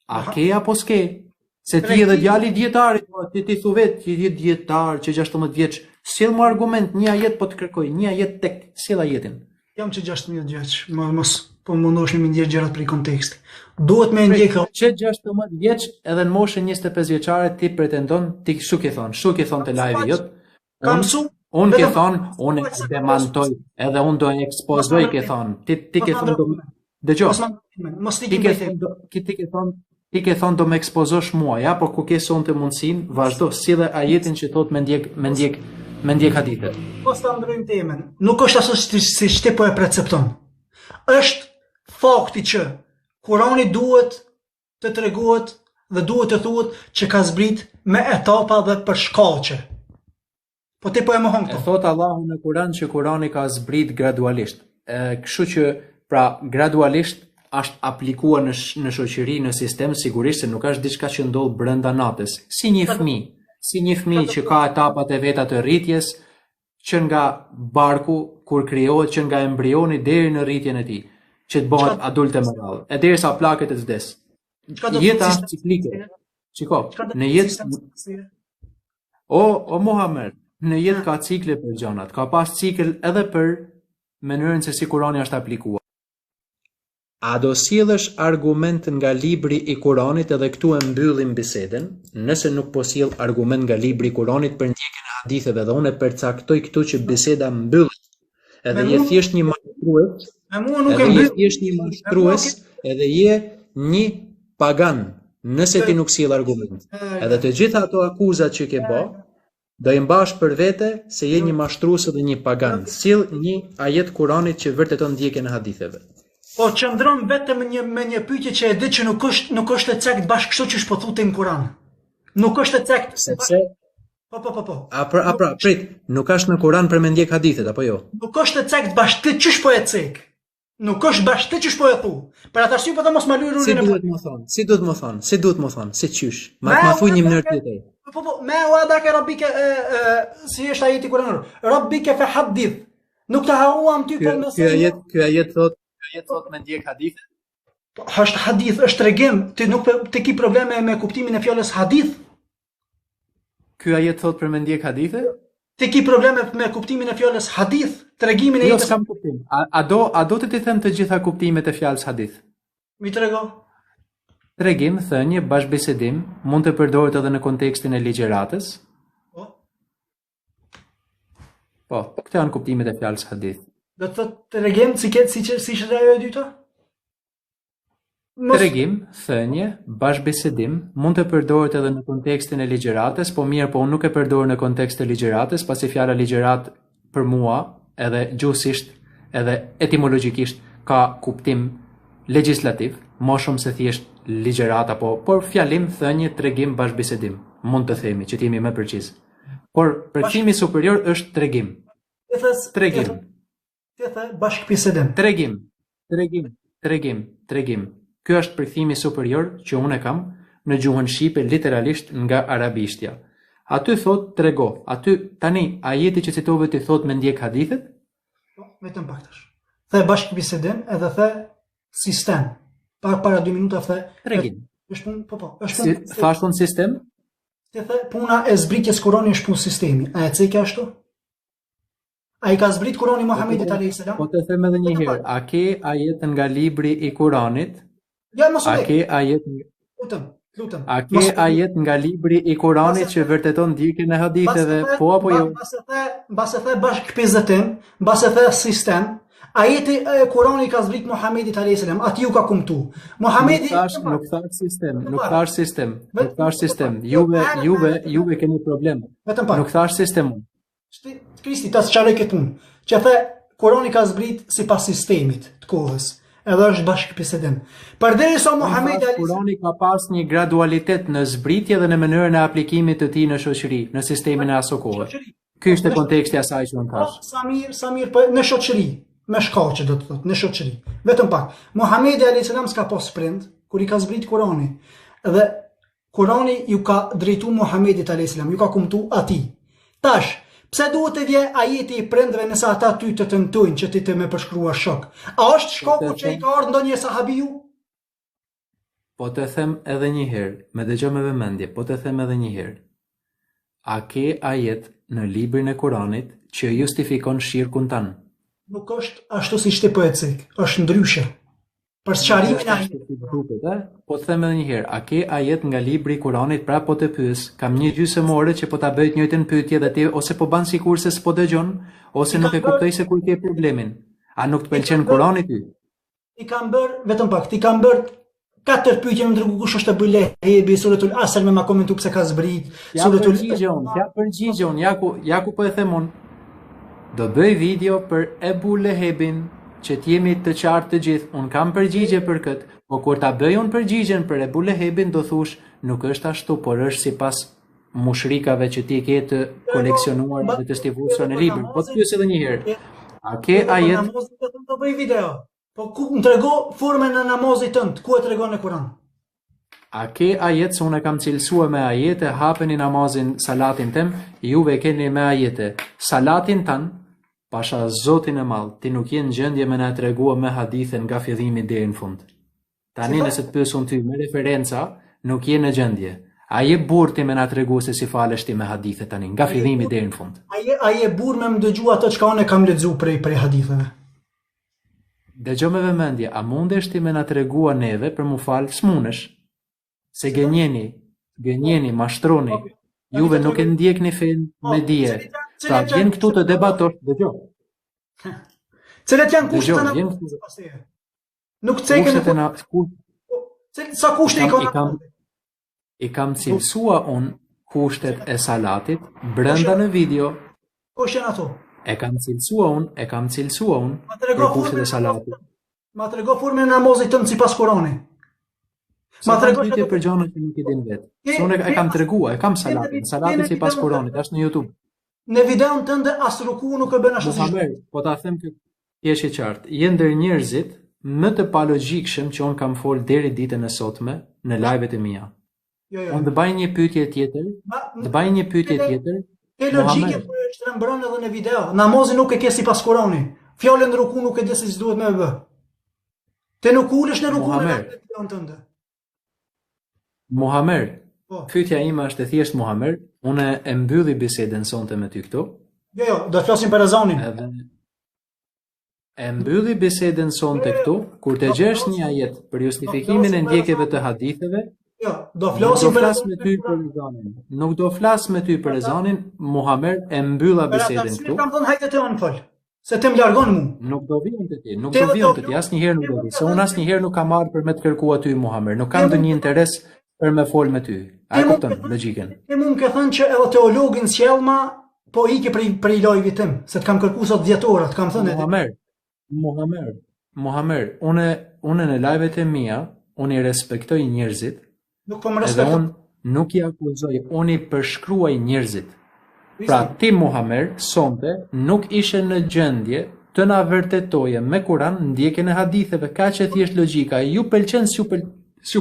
a ke apo s'ke? Se ti edhe djali djetarit, ti thu vetë që je djetar, që 16 vjeç, sjell më argument, një ajet po të kërkoj, një ajet tek, sjell ajetin. Jam që 16 vjeç, mos po mundosh me ndjek gjërat prej konteksti. Duhet me ndjek që 16 vjeç edhe në moshën 25 vjeçare ti pretendon ti kështu ke thon te live jot. Kam mësu. Unë ke thonë, unë e demantoj, edhe unë do e ekspozoj ke thonë, ti ke thonë, dëgjo, ti ke thonë do me ekspozosh mua, ja, por ku ke sonë të mundësin, vazhdo, si dhe ajetin që thot me ndjek hadithet. Po s'ta ndrojmë temen, nuk është aso si shti po e precepton, është fakti që Kurani duhet të treguhet dhe duhet të thuhet që ka zbrit me etapa dhe për shkaqe. Po ti po e mohon këto. Thot Allahu në Kur'an që Kurani ka zbrit gradualisht. Kështu që pra gradualisht është aplikuar në shoqëri, në sistem, sigurisht se nuk është diçka që ndodh brenda natës. Si një fëmijë që ka etapat e veta të rritjes, që nga barku kur krijohet, që nga embrioni deri në rritjen e tij, që të bëhet adult e mëdhall, e derisa plaket të vdes. Jeta është ciklike. Shiko, në jetë O Muhammed, në jetë ka cikle për gjanat, ka pas cikl edhe për mënyrën se si Kurani është aplikuar. A do sjellësh argument nga libri i Kuranit edhe këtu e mbyllim bisedën, nëse nuk po sjell argument nga libri i Kuranit për ndjekjen e haditheve dhe unë e përcaktoj këtu që biseda mbyllet. Edhe je thjesht një mashtrues, edhe je një pagan, nëse ti nuk sjell argument. Edhe të gjitha ato akuzat që ke bë, do i mbash për vete se je një mashtrues dhe një pagan. Sill një ajet Kuranit që vërteton ndjekjen e haditheve. Po qëndron vetëm me një pyetje që e di që nuk është e cakt bashkë kështu që shpothuti në Kur'an. Nuk është e cakt. Sepse Po. Prit, nuk është në Kur'an për me ndjek hadithet apo jo? Nuk është e cakt bashkë ti çish po e cek. Nuk është bashkë ti çish po e thu. Për atë arsye po të mos ma luaj rulin e. Si duhet më thon? Si çysh? Ma thuaj një mënyrë tjetër. Po, ma wadaka rabbika si është ajeti Kur'anor. Rabbika fa hadith. Nuk të harruam ty për mesazhin. Ky ajet thot me ndjek hadithet. Është hadith, është tregim, ti nuk ti ke probleme me kuptimin e fjalës hadith. Ky ajet thot për me ndjek hadithe? Ti ki probleme me kuptimin e fjalës hadith, tregimin e Jo, jetës. s'kam kuptim. A do të ti them të gjitha kuptimet e fjalës hadith? Mi trego. Tregim, thënie, bashkëbisedim mund të përdoret edhe në kontekstin e ligjëratës. Po. Po, këto janë kuptimet e fjalës hadith. Do të thotë tregim si është ajo e dyta? Tregim, thënie, bashkëbisedim mund të përdoret edhe në kontekstin e ligjëratës, po mirë, po unë nuk e përdor në kontekst të ligjëratës, pasi fjala ligjërat për mua edhe gjuhësisht edhe etimologjikisht ka kuptim legjislativ, më shumë se thjesht ligjërata, por fjalim, thënie, tregim, bashkëbisedim. Mund të themi që t'jemi më përgjiz. Por përkthimi superior është tregim. Tregim. Ti the bashkëbisedim. Tregim. Ky është përkthimi superior që unë kam në gjuhën shqipe literalisht nga arabishtja. Aty thot trego. Aty tani ajeti që citove ti thot me ndjek hadithet? Po, vetëm pak tash. The bashkëbisedim edhe the sistem. Para 2 minuta the tregim. Është punë, po, është punë. Si thashun sistem? Ti the puna e zbritjes Kur'anit është punë sistemi. A e cekë ashtu? A i ka zbrit Kur'ani Muhamedit alayhis salam? Po të them edhe një herë, a ke ajet nga libri i Kur'anit? Ja, mos A ke ajet lutem. A ke ajet nga libri i Kur'anit që vërteton ndjekjen e haditheve, po apo jo? Mbas e the bashkëbisedim, mbas e the sistem, ajeti e Kur'anit ka zbrit Muhamedit alayhis salam, aty u ka kumtu. Muhamedi nuk thash sistem. Juve keni problem. Nuk thash sistem. Kristi ta sqaroj këtë punë. Që the Kurani ka zbrit sipas sistemit të kohës. Edhe është bashkëbisedim. Përderisa Muhamedi Kurani ka pas një gradualitet në zbritje dhe në mënyrën e aplikimit të tij në shoqëri, në sistemin e asaj kohe. Ky është konteksti i asaj që unë thash. Sa mirë, po në shoqëri, me shkaqe do të thotë, në shoqëri. Vetëm pak. Muhamedi alayhis salam s'ka pas prind kur i ka zbrit Kurani. Dhe Kurani ju ka drejtu Muhamedit alayhis salam, ju ka kumtu atij. Tash pse duhet të vje ajeti i prindve nëse ata ty të tentojnë që ti të me përshkrua shok? A është shkoku që i ka ardhur ndonjë sahabiu? Po të them edhe një herë, me dëgjoj me vëmendje, po të them edhe një herë. A ke ajet në librin e Kuranit që justifikon shirkun tan? Nuk është ashtu siç ti po e cek, është ndryshe. Për sqarimin e ajetit. Po të them edhe një herë, a ke ajet nga libri i Kuranit, pra po të pyes, kam një gjysmore që po ta bëj të njëjtën pyetje dhe ti ose po ban sikur se s'po dëgjon, ose nuk e kuptoj se ku ke problemin. A nuk të pëlqen Kurani ty? Ti kam bër, vetëm pak, ti kam bër 4 pyetje më dërgu kush është Abu Lehebi, suratul Asr me ma komentu pse ka zbrit, suratul përgjigjon, ja ku po e them unë. Do bëj video për Abu Lehebin, që t'jemi të qartë të gjithë, unë kam përgjigje për këtë, po kur ta bëj unë përgjigjen për Abu Lehebin, do thush, nuk është ashtu, por është sipas mushrikave që ti ke të koleksionuar dhe të stivusur në libër. Po të pyes edhe një herë. A ke ajet? Do bëj video. Po ku më trego formën e namazit tënd? Ku e tregon në Kur'an? A ke ajet se unë kam cilësua me ajete, hapeni namazin, salatin tem, juve keni me ajete. Salatin tan, pasha Zotin e Madh, ti nuk je në gjendje me na tregua me hadithen nga fillimi deri në fund. Tani nëse të pyes unë ty me referenca, nuk je në gjendje. A je burr ti me na tregu se si falesh ti me hadithe tani nga fillimi deri në fund? A je burr me më dëgju ato çka unë kam lexuar prej haditheve? Dëgjoj me vëmendje, a mundesh ti me na tregua neve për mu fal? S'munesh. Se gënjeni, mashtroni, juve nuk e ndjekni fen me dije. Pra vjen këtu të debatosh, dëgjoj. Cilat janë kushtet e namazit? Nuk cekën sa kushte i kanë. I kam cilësua unë kushtet e salatit brenda në video. Kush janë ato? E kam cilësua unë për kushtet e salatit. Ma trego formën e namazit tënd sipas Kuranit. Ma trego pyetje për gjëra që nuk i din vetë. Unë e kam treguar, e kam salatin sipas Kuranit, është në YouTube. Në videon tënde as ruku nuk e bën ashtu si. Po ta them këtë jesh i qartë. Je ndër njerëzit më të palogjikshëm që un kam fol deri ditën e sotme në live-et e mia. Unë të bëj një pyetje tjetër. Ke logjike po e shtrembron edhe në video. Namazin nuk e ke sipas Kuranit. Fjalën ruku nuk e di se si duhet më bë. Te nuk ulesh në ruku në videon tënde. Muhammed, pyetja ime është e thjeshtë Muhammed, Unë e mbylli bisedën sonte me ty këtu, Jo, do të flasim për ezanin. edhe e mbylli bisedën sonte këtu, kur të gjesh një ajet për justifikimin e ndjekjeve të haditheve, Jo, do nuk do flasim për flas me ty për ezanin. Nuk do flas me ty për ezanin, Muhammed e mbylla bisedën këtu. Kam thënë hajde të anë fol. Se të më largon mu. Nuk do vijon te ti, nuk do vijon te ti, asnjëherë nuk do vi. Se unë asnjëherë nuk kam marrë për me të kërkuar ty Muhammed, nuk kam ndonjë interes për me fol me ty. A e kupton logjikën? Ti mund ke thënë që edhe teologin sjellma po iki prej lajvit tim, se të kam kërkuar sot 10 orë, të kam thënë Muhammed, unë në live-et e mia, unë i respektoj njerëzit, nuk po më edhe respektoj. unë nuk i akuzoj, unë i përshkruaj njerëzit. Pra ti Muhammed, sonte nuk ishe në gjendje të na vërtetoje me Kur'an ndjekjen e haditheve, kaq e thjesht logjika. Ju pëlqen s'ju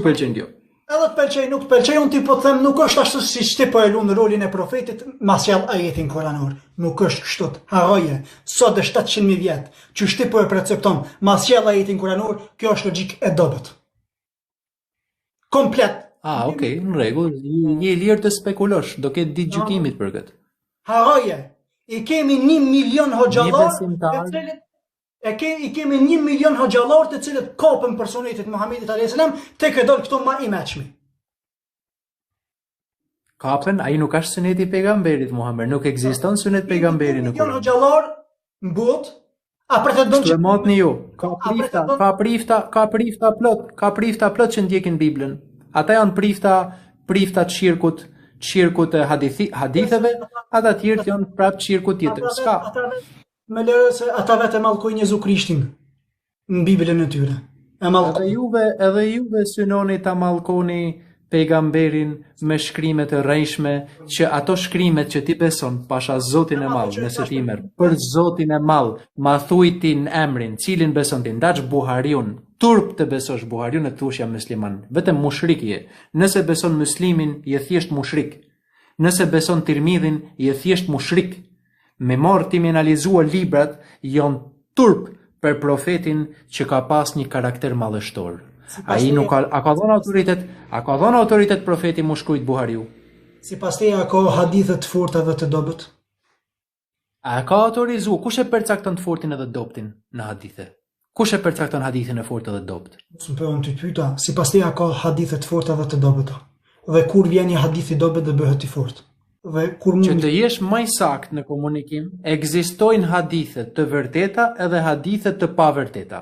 pëlqen kjo. Edhe të pëlqej, nuk të pëlqej, unë ti po të them nuk është ashtu si ti po e lu në rolin e profetit, ma sjell ajetin koranor. Nuk është kështu. Harroje, sot është 700.000 vjet, që ti po e percepton, ma sjell ajetin koranor, kjo është logjik e dobët. Komplet. Okay, në rregull, je i lirë të spekulosh, do ketë ditë gjykimit për këtë. Harroje, i kemi 1 milion hoxhallar, i kemi 1 milion hoxhallar të cilët kapën për sunetit Muhamedit alayhis salam, tek e dol këto ma i mëshmi. Kapën, ai nuk është suneti i pejgamberit Muhammed, nuk ekziston sunet pejgamberi në Milion Kur'an. hoxhallar në botë, a pretendon Çfarë motni ju? Ka prifta plot që ndjekin Biblën. Ata janë prifta të shirkut e haditheve, ata tjerë janë prap shirku tjetër. S'ka. Me lërë se ata vetë e mallkojnë Jezu Krishtin në Biblën e tyre. Edhe juve synoni ta mallkoni pejgamberin me shkrimet të rrejshme, që ato shkrimet që ti beson, pasha Zotin e Madh, nëse ti merr për Zotin e Madh, ma thuj ti në emrin, cilin beson ti, ndaç Buhariun, turp të besosh Buhariun e thush jam musliman, vetëm mushrik je. Nëse beson Muslimin, je thjesht mushrik. Nëse beson Tirmidhin, je thjesht mushrik. Me marrë ti me analizuar librat, janë turp për profetin që ka pas një karakter madhështor. Ai nuk ka ka dhënë autoritet profeti mu shkrujt Buhariu. Sipas teja ka hadithe të forta dhe të dobët. A ka autorizu? Kush e përcakton të fortin edhe të dobtin në hadithe? Kush e përcakton hadithin e fortë dhe të dobt? S'm po unë të pyeta, sipas teja ka hadithe të forta dhe të dobëta. Dhe kur vjen një hadith i dobët dhe bëhet i fortë. Dhe kur Që të jesh më i sakt në komunikim, ekzistojnë hadithe të vërteta edhe hadithe të pavërteta.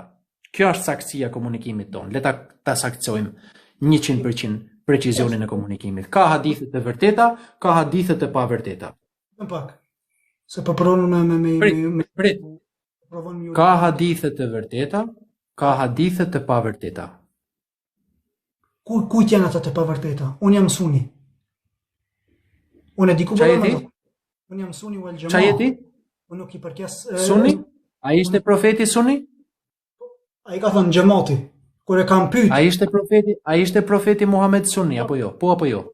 Kjo është saktësia e komunikimit tonë. Le ta saktsojmë 100% precizionin e komunikimit. Ka hadithe të vërteta, ka hadithe të pavërteta. Në pak. Se po provon Prit. Ka hadithe të vërteta, ka hadithe të pavërteta. Kujt janë ata të pavërteta? Unë jam suni. Unë e di ku Çfarë jeti? Unë jam suni wal jamaa. Çfarë jeti? Unë nuk i përkes Suni? Ai ishte profeti Suni? Ai ka thënë xhamati. Kur e kam pyet. Ai ishte profeti Muhammed Suni apo jo? Po apo jo?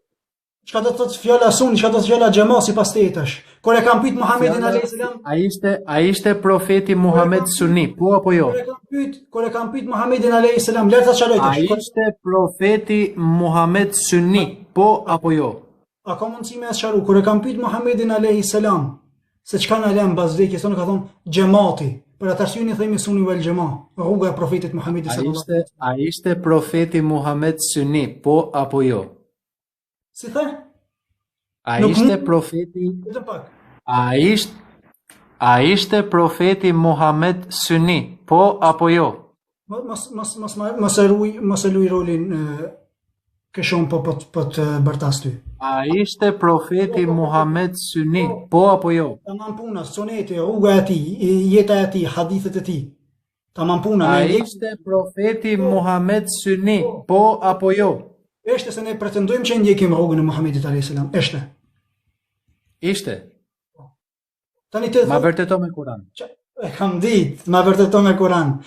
Çka do të thotë fjala suni, çka do të thotë fjala xhama sipas teje tash? Kur e kam pyet Muhamedit alayhis salam, ai ishte profeti Muhammed Suni, po apo jo? Kur e kam pyet Muhamedit alayhis salam, lërta çfarë tash? Ai ishte profeti Muhammed Suni, po apo jo? A ka mundësi me asharu, kur e kam pyet Muhamedit alayhis salam, se çka na lëm pas vdekjes sonë, ka thonë xhamati. Për atë arsye i themi suni wal xhama, rruga e profetit Muhamedit sallallahu alaihi wasallam. Ai ishte profeti Muhammed Suni, po apo jo? Si the? Ai ishte profeti Ai ishte profeti Muhammed Suni, po apo jo? Mos e luaj rolin këshon po të bërtas ty. Ai ishte profeti Muhammed Suni, po apo jo? Tamam puna, soneti, rruga e tij, jeta e tij, hadithet e tij. Tamam puna. Ai ishte profeti Muhammed Suni, po apo jo? Eshte se ne pretendojmë që ndjekim rrugën e Muhamedit alayhis salam. Ishte. Tani të ma vërteto me Kur'an. E kam ditë, ma vërteto me Kur'an.